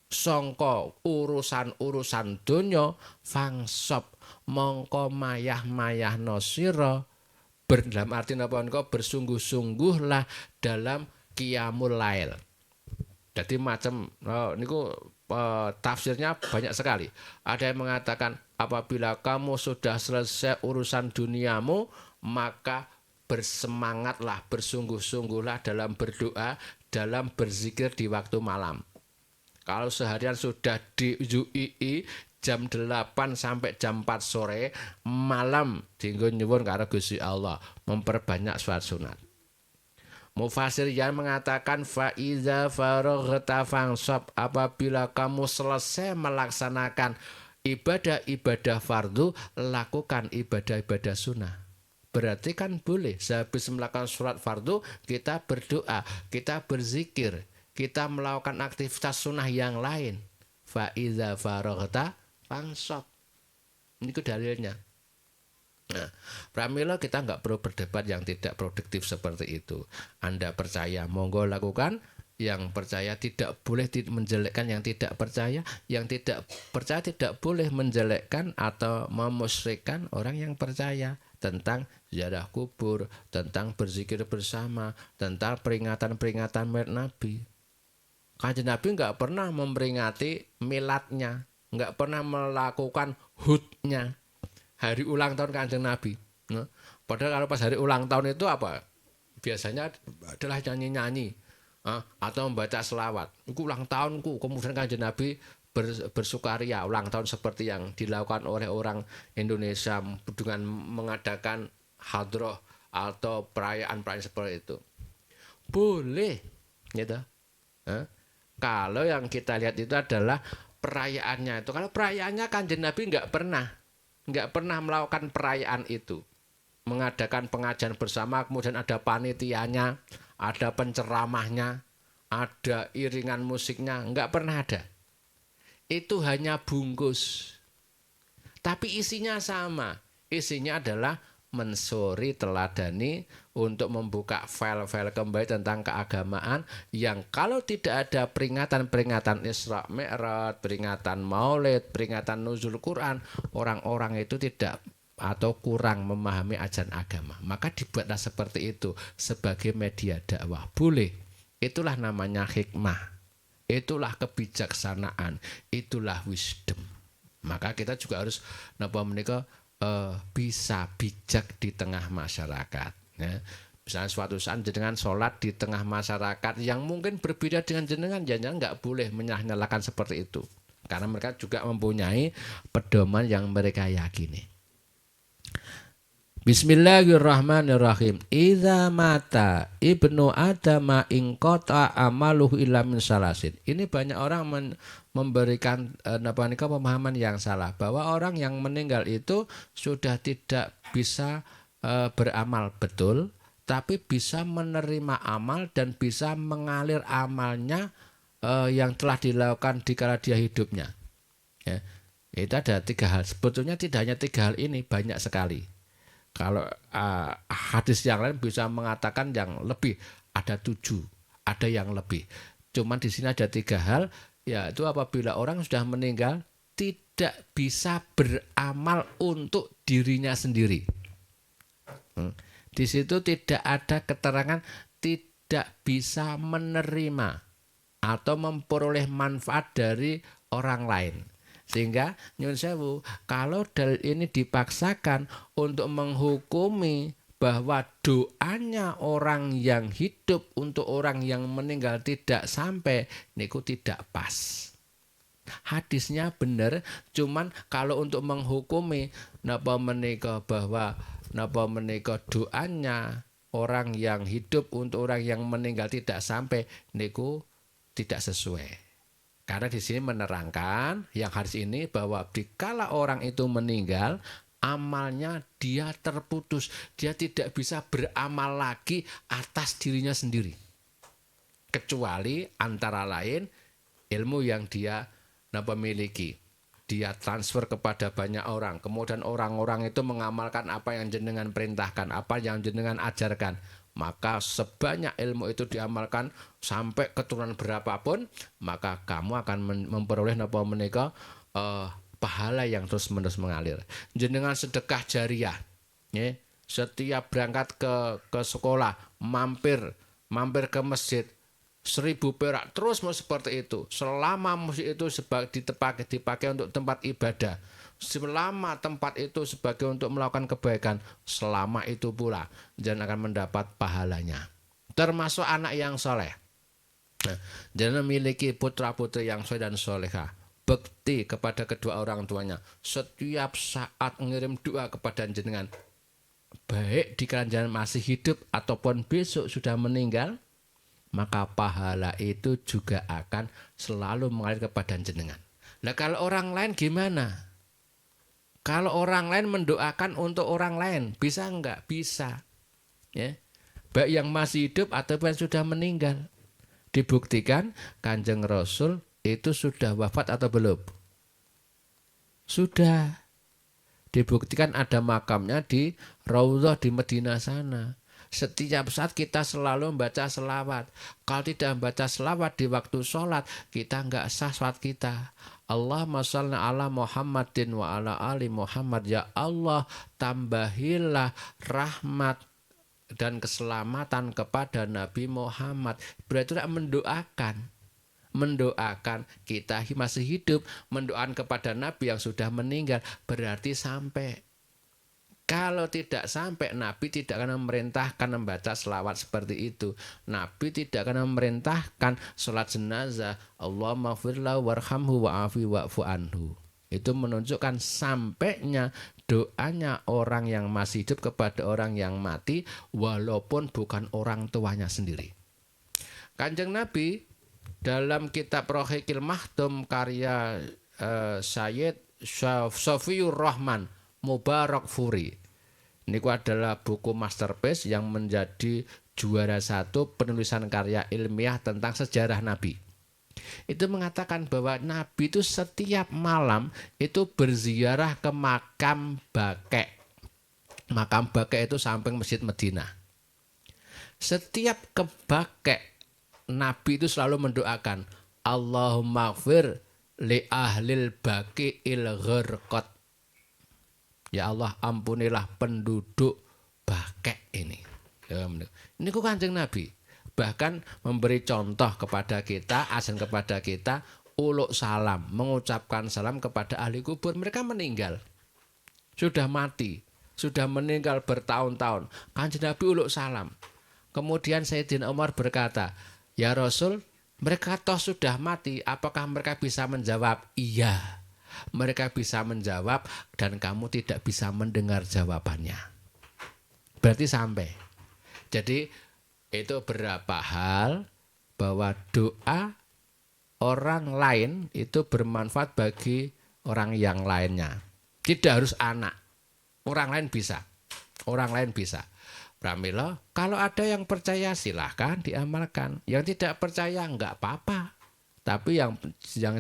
sangka urusan-urusan donya, fangsab mongko mayah-mayahna sira, dalam arti napa niku bersungguh-sungguhlah dalam qiyamul lail. Jadi macam niku tafsirnya banyak sekali. Ada yang mengatakan apabila kamu sudah selesai urusan duniamu, maka bersemangatlah, bersungguh-sungguhlah dalam berdoa, dalam berzikir di waktu malam. Kalau seharian sudah di UII jam 8 sampai jam 4 sore, malam dienggo nyuwun karo Gusti Allah, memperbanyak salat sunat. Mufasir yang mengatakan fa iza faraghta fansab, apabila kamu selesai melaksanakan ibadah-ibadah fardu, lakukan ibadah-ibadah sunnah. Berarti kan boleh sehabis melakukan sholat fardu kita berdoa, kita berzikir, kita melakukan aktivitas sunnah yang lain. Fa iza faraghta fansab. Ini dalilnya. Nah, pramila kita nggak perlu berdebat yang tidak produktif seperti itu. Anda percaya, monggo lakukan. Yang percaya tidak boleh menjelekkan yang tidak percaya, yang tidak percaya tidak boleh menjelekkan atau memusyrikan orang yang percaya, tentang ziarah kubur, tentang berzikir bersama, tentang peringatan-peringatan Maulid Nabi. Kanjeng Nabi nggak pernah memperingati miladnya, nggak pernah melakukan hutnya, hari ulang tahun Kanjeng Nabi. Nah, padahal kalau pas hari ulang tahun itu apa? Biasanya adalah nyanyi-nyanyi atau membaca selawat. Itu ulang tahunku, kemudian Kanjeng Nabi bersukaria ulang tahun seperti yang dilakukan oleh orang Indonesia dengan mengadakan hadroh atau perayaan-perayaan seperti itu. Boleh, gitu. Kalau yang kita lihat itu adalah perayaannya itu. Kalau perayaannya Kanjeng Nabi nggak pernah melakukan perayaan itu, mengadakan pengajian bersama, kemudian ada panitianya, ada penceramahnya, ada iringan musiknya, nggak pernah ada. Itu hanya bungkus, tapi isinya sama. Isinya adalah mensuri, teladani untuk membuka file-file kembali tentang keagamaan yang kalau tidak ada peringatan-peringatan Isra Mi'raj, peringatan Maulid, peringatan Nuzul Quran, orang-orang itu tidak atau kurang memahami ajaran agama. Maka dibuatlah seperti itu sebagai media dakwah. Boleh. Itulah namanya hikmah. Itulah kebijaksanaan. Itulah wisdom. Maka kita juga harus bisa bijak di tengah masyarakat. Ya. Misalnya suatu saat jenengan sholat di tengah masyarakat yang mungkin berbeda dengan jenengan, jangan nggak boleh menyalahkan seperti itu. Karena mereka juga mempunyai pedoman yang mereka yakini. Bismillahirrahmanirrahim. Idza mata ibnu adama in qata amaluhu illa min salasin. Ini banyak orang memberikan pemahaman yang salah bahwa orang yang meninggal itu sudah tidak bisa beramal betul, tapi bisa menerima amal dan bisa mengalir amalnya yang telah dilakukan di kala dia hidupnya. Ya. Itu ada 3 hal. Sebetulnya tidak hanya 3 hal ini, banyak sekali. Kalau hadis yang lain bisa mengatakan yang lebih, ada 7, ada yang lebih. Cuman di sini ada 3 hal, yaitu apabila orang sudah meninggal tidak bisa beramal untuk dirinya sendiri. Di situ tidak ada keterangan tidak bisa menerima atau memperoleh manfaat dari orang lain. Sehingga nyun sewu, kalau dalil ini dipaksakan untuk menghukumi bahwa doanya orang yang hidup untuk orang yang meninggal tidak sampai, niku tidak pas. Hadisnya benar, cuman kalau untuk menghukumi napa menika bahwa napa menika doanya orang yang hidup untuk orang yang meninggal tidak sampai, niku tidak sesuai. Karena di sini menerangkan yang hadis ini bahwa dikala orang itu meninggal, amalnya dia terputus, dia tidak bisa beramal lagi atas dirinya sendiri. Kecuali antara lain ilmu yang dia miliki. Dia transfer kepada banyak orang, kemudian orang-orang itu mengamalkan apa yang jenengan perintahkan, apa yang jenengan ajarkan. Maka sebanyak ilmu itu diamalkan sampai keturunan berapapun, maka kamu akan memperoleh pahala yang terus-menerus mengalir. Jenengan sedekah jariah, ya, setiap berangkat ke sekolah, mampir ke masjid, 1000 perak, terus mau seperti itu. Selama masjid itu dipakai untuk tempat ibadah, selama tempat itu sebagai untuk melakukan kebaikan, selama itu pula jangan akan mendapat pahalanya. Termasuk anak yang soleh. Nah, jangan memiliki putra-putri yang soleh dan soleha. Bekti kepada kedua orang tuanya. Setiap saat mengirim doa kepada jenengan. Baik di jenengan masih hidup ataupun besok sudah meninggal, maka pahala itu juga akan selalu mengalir kepada jenengan. Nah, kalau orang lain gimana? Kalau orang lain mendoakan untuk orang lain, bisa enggak? Bisa. Ya. Baik yang masih hidup ataupun yang sudah meninggal. Dibuktikan Kanjeng Rasul itu sudah wafat atau belum? Sudah. Dibuktikan ada makamnya di Raudhah di Madinah sana. Setiap saat kita selalu membaca selawat. Kalau tidak membaca selawat di waktu sholat, kita nggak sah sholat kita. Allahumma shalli ala Muhammadin wa ala ali Muhammad. Ya Allah, tambahilah rahmat dan keselamatan kepada Nabi Muhammad. Berarti mendoakan kita masih hidup, mendoakan kepada Nabi yang sudah meninggal, berarti sampai. Kalau tidak sampai, Nabi tidak akan memerintahkan membaca selawat seperti itu. Nabi tidak akan memerintahkan sholat jenazah, Allahumma firlahu warhamhu wa'afi wa'fu anhu. Itu menunjukkan sampainya doanya orang yang masih hidup kepada orang yang mati, walaupun bukan orang tuanya sendiri. Kanjeng Nabi dalam kitab Rohiqil Mahtum karya Sayyid Sofiyur Rahman Mubarak Furi, ini adalah buku masterpiece yang menjadi juara 1 penulisan karya ilmiah tentang sejarah Nabi. Itu mengatakan bahwa Nabi itu setiap malam itu berziarah ke makam Baqi'. Makam Baqi' itu samping Masjid Madinah. Setiap ke Baqi', Nabi itu selalu mendoakan, Allahumma gfir li ahlil baqi'il gharqat. Ya Allah, ampunilah penduduk Baqi' ini. Ini kok Kanjeng Nabi. Bahkan memberi contoh kepada kita, azan kepada kita, uluk salam, mengucapkan salam kepada ahli kubur. Mereka meninggal, sudah mati, sudah meninggal bertahun-tahun. Kanjeng Nabi uluk salam. Kemudian Sayyidina Umar berkata, ya Rasul, mereka toh sudah mati, apakah mereka bisa menjawab? Iya, mereka bisa menjawab dan kamu tidak bisa mendengar jawabannya. Berarti sampai. Jadi itu berapa hal bahwa doa orang lain itu bermanfaat bagi orang yang lainnya. Tidak harus anak, orang lain bisa. Orang lain bisa. Pramila, kalau ada yang percaya silahkan diamalkan. Yang tidak percaya enggak apa-apa. Tapi yang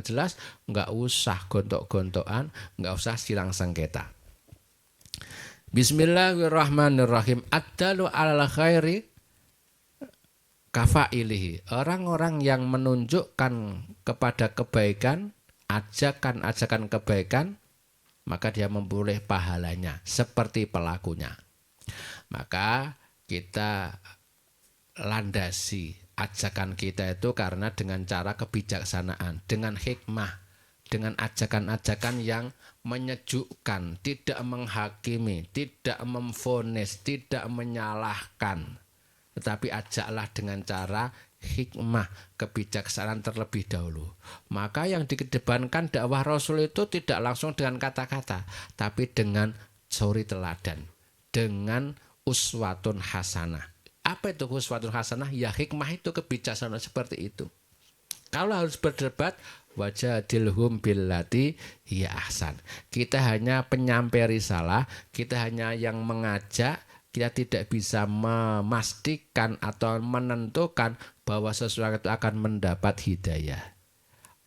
jelas enggak usah gontok-gontokan, enggak usah silang sengketa. Bismillahirrahmanirrahim. Ad-dalu 'alal khairi kafailihi. Orang-orang yang menunjukkan kepada kebaikan, ajakan-ajakan kebaikan, maka dia memperoleh pahalanya seperti pelakunya. Maka kita landasi ajakan kita itu karena dengan cara kebijaksanaan, dengan hikmah, dengan ajakan-ajakan yang menyejukkan, tidak menghakimi, tidak memvonis, tidak menyalahkan. Tetapi ajaklah dengan cara hikmah, kebijaksanaan terlebih dahulu. Maka yang dikedepankan dakwah Rasul itu tidak langsung dengan kata-kata, tapi dengan suri teladan, dengan uswatun hasanah. Apa itu uswatun hasanah? Ya hikmah itu, kebijaksanaan seperti itu. Kalau harus berdebat, wajadilhum billati hiya ahsan. Kita hanya penyampai risalah, kita hanya yang mengajak. Kita tidak bisa memastikan atau menentukan bahwa seseorang itu akan mendapat hidayah.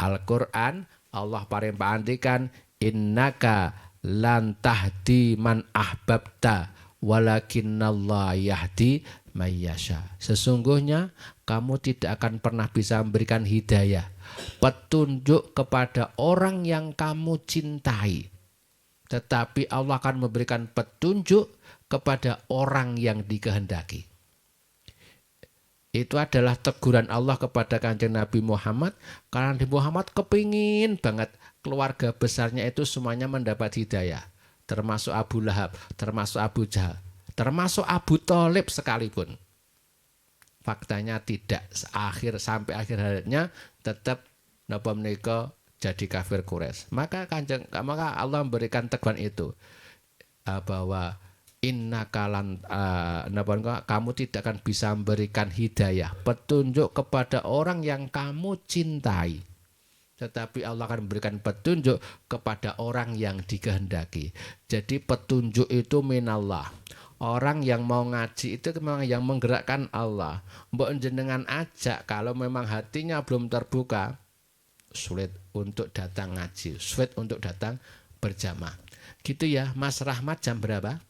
Al-Quran, Allah paring pangandikan, innaka lan tahdi man ahbabta walakinnallaha yahdi mayyasha. Sesungguhnya kamu tidak akan pernah bisa memberikan hidayah, petunjuk kepada orang yang kamu cintai. Tetapi Allah akan memberikan petunjuk kepada orang yang dikehendaki. Itu adalah teguran Allah kepada Kanjeng Nabi Muhammad. Karena Nabi Muhammad kepingin banget keluarga besarnya itu semuanya mendapat hidayah. Termasuk Abu Lahab, termasuk Abu Jahal, termasuk Abu Thalib sekalipun. Faktanya tidak. Sampai akhir hayatnya tetap napa menika jadi kafir Quraisy. Maka Allah memberikan teguran itu, bahwa kamu tidak akan bisa memberikan hidayah, petunjuk kepada orang yang kamu cintai. Tetapi Allah akan memberikan petunjuk kepada orang yang dikehendaki. Jadi petunjuk itu minallah. Orang yang mau ngaji itu memang yang menggerakkan Allah. Mbok jenengan ajak, kalau memang hatinya belum terbuka, sulit untuk datang ngaji, sulit untuk datang berjamaah. Gitu ya, Mas Rahmat, jam berapa?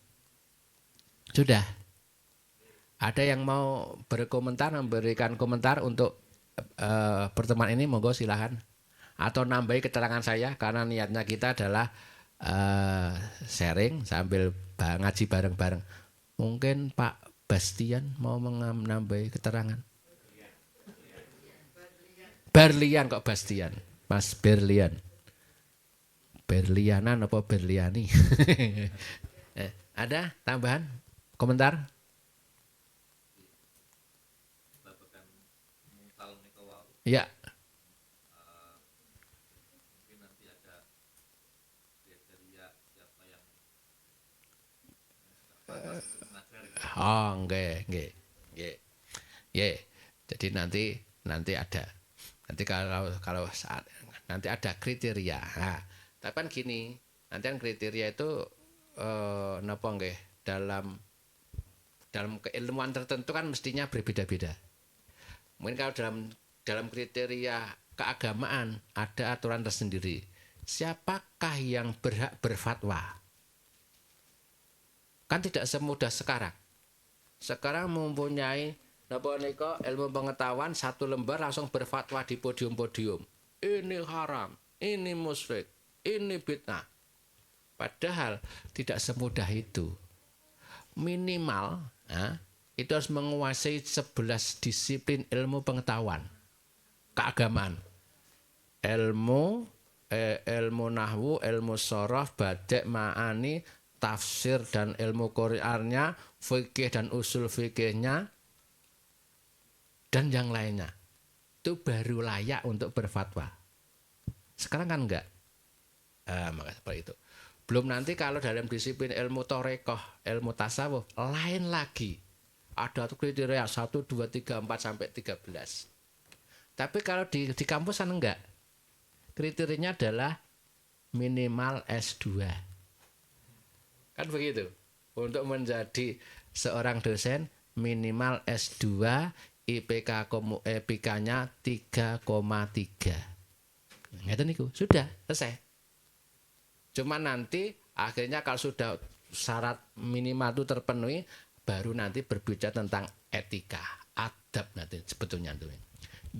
Sudah. Ada yang mau berkomentar, memberikan komentar untuk pertemuan ini, monggo silahkan. Atau nambahi keterangan saya, karena niatnya kita adalah sharing sambil ngaji bareng-bareng. Mungkin Pak Bastian mau menambahi keterangan. Berlian kok Bastian, Mas Berlian. Berlianan apa Berliani? Ada tambahan komentar? Ya. Oh, nggih. Ya. Jadi nanti ada. Nanti kalau saat nanti ada kriteria. Nah, tapi kan gini, nanti kan kriteria itu napa nggih dalam keilmuan tertentu kan mestinya berbeda-beda. Mungkin kalau dalam kriteria keagamaan ada aturan tersendiri. Siapakah yang berhak berfatwa? Kan tidak semudah sekarang. Sekarang mempunyai napa nika ilmu pengetahuan satu lembar langsung berfatwa di podium-podium. Ini haram, ini musyrik, ini bid'ah. Padahal tidak semudah itu. Minimal itu harus menguasai 11 disiplin ilmu pengetahuan keagamaan. Ilmu nahwu, ilmu shoroh, badi', ma'ani, tafsir dan ilmu Qur'annya, fikih dan usul fikihnya, dan yang lainnya. Itu baru layak untuk berfatwa. Sekarang kan enggak. Maka seperti itu. Belum nanti kalau dalam disiplin ilmu torekoh, ilmu tasawuf, lain lagi. Ada kriteria 1, 2, 3, 4 sampai 13. Tapi kalau di kampus kan enggak. Kriterianya adalah minimal S2. Kan begitu. Untuk menjadi seorang dosen minimal S2, IPK-nya 3,3. Ngeten niku, sudah selesai. Cuma nanti akhirnya kalau sudah syarat minimal itu terpenuhi, baru nanti berbicara tentang etika, adab nanti sebetulnya itu.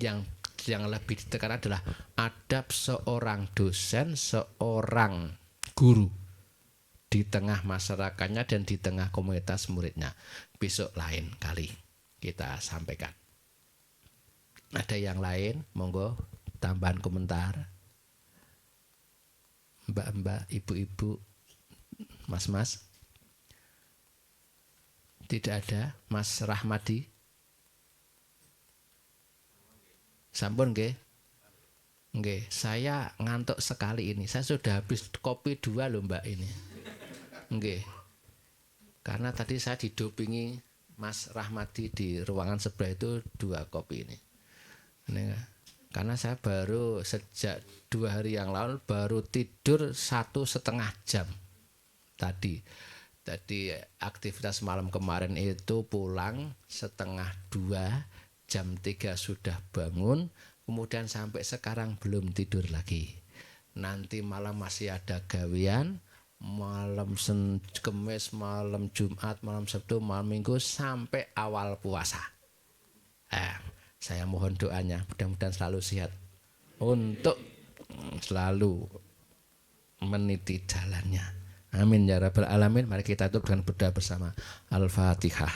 Yang lebih ditekan adalah adab seorang dosen, seorang guru di tengah masyarakatnya dan di tengah komunitas muridnya. Besok lain kali kita sampaikan. Ada yang lain, monggo tambahan komentar. Mbak-mbak, ibu-ibu, mas-mas. Tidak ada. Mas Rahmadi. Sampun nggih. Nggih, saya ngantuk sekali ini. Saya sudah habis kopi 2 loh Mbak ini. Nggih. Karena tadi saya didopingi Mas Rahmadi di ruangan sebelah itu 2 kopi ini. Karena saya baru sejak 2 hari yang lalu baru tidur 1,5 jam tadi. Jadi aktivitas malam kemarin itu pulang 1:30, jam 3 sudah bangun, kemudian sampai sekarang belum tidur lagi. Nanti malam masih ada gawean, malam Kamis, malam Jumat, malam Sabtu, malam Minggu sampai awal puasa. Saya mohon doanya, mudah-mudahan selalu sehat untuk selalu meniti jalannya. Amin ya rabbal alamin. Mari kita tutup dengan berdoa bersama. Al-Fatihah.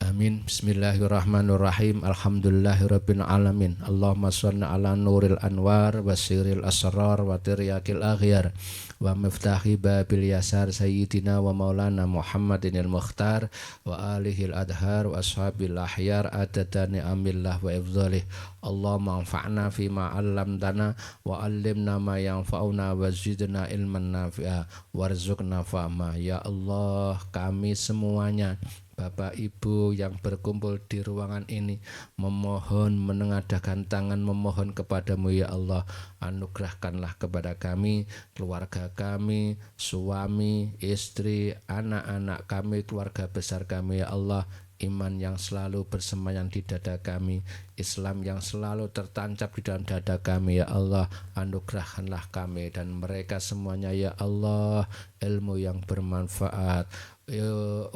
Amin. Bismillahirrahmanirrahim. Alhamdulillahirabbil alamin. Allahumma shalli ala nuril anwar wasiril asrar wa tiryakil aghyar wa miftahi babil yasar sayyidina wa maulana Muhammadinil mukhtar wa alihil adhar wa ashabil ahyar adada ni'amillah wa ifdhalih. Allahumma anfa'na fima 'allamtana wa 'allimna ma yanfa'una wa zidna ilman nafi'a warzuqna fahma. Ya Allah, kami semuanya, Bapak Ibu yang berkumpul di ruangan ini, memohon menengadahkan tangan memohon kepadamu ya Allah, anugerahkanlah kepada kami, keluarga kami, suami, istri, anak-anak kami, keluarga besar kami ya Allah, iman yang selalu bersemayam di dada kami, Islam yang selalu tertancap di dalam dada kami. Ya Allah, anugerahkanlah kami dan mereka semuanya ya Allah ilmu yang bermanfaat,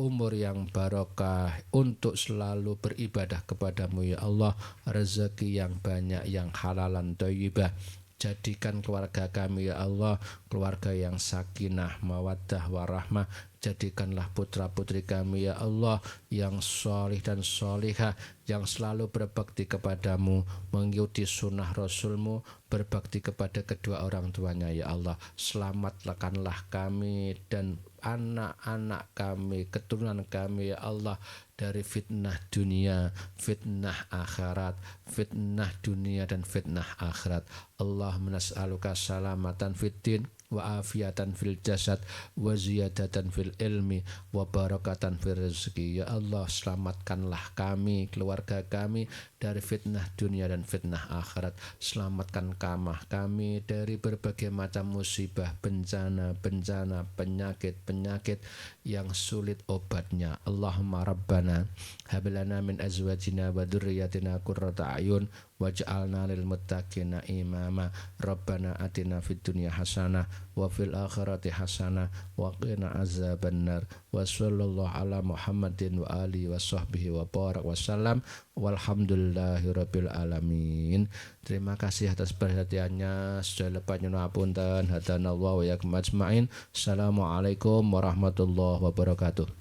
umur yang barokah untuk selalu beribadah kepadamu ya Allah, rezeki yang banyak yang halalan thayyibah. Jadikan keluarga kami ya Allah keluarga yang sakinah mawaddah warahmah. Jadikanlah putra-putri kami ya Allah yang solih dan solihah, yang selalu berbakti kepadamu, mengikuti sunnah Rasulmu, berbakti kepada kedua orang tuanya ya Allah. Selamatkanlah kami dan anak-anak kami, keturunan kami ya Allah dari fitnah dunia, fitnah akhirat, fitnah dunia dan fitnah akhirat. Allahumma nas'aluka salamatan fiddin wa afiatan fil jasad wa ziyadatan fil ilmi wa barakatan fil rezeki. Ya Allah, selamatkanlah kami, keluarga kami dari fitnah dunia dan fitnah akhirat. Selamatkan kami dari berbagai macam musibah, bencana, penyakit yang sulit obatnya. Allahumma rabbana hablana min azwajina wa dzurriyyatina qurrata a'yun waj'alna lil muttaqina imama. Rabbana atina fid dunya hasanah wa fil akhirati hasanah wa qina azabannar. Wa sallallahu ala Muhammadin wa alihi wa sahbihi wa barak wasallam walhamdulillahirabbil alamin. Terima kasih atas perhatiannya. Saya lepas nyuwun hapunten hadanallahu wa yakum ajmain. Assalamualaikum warahmatullahi wabarakatuh.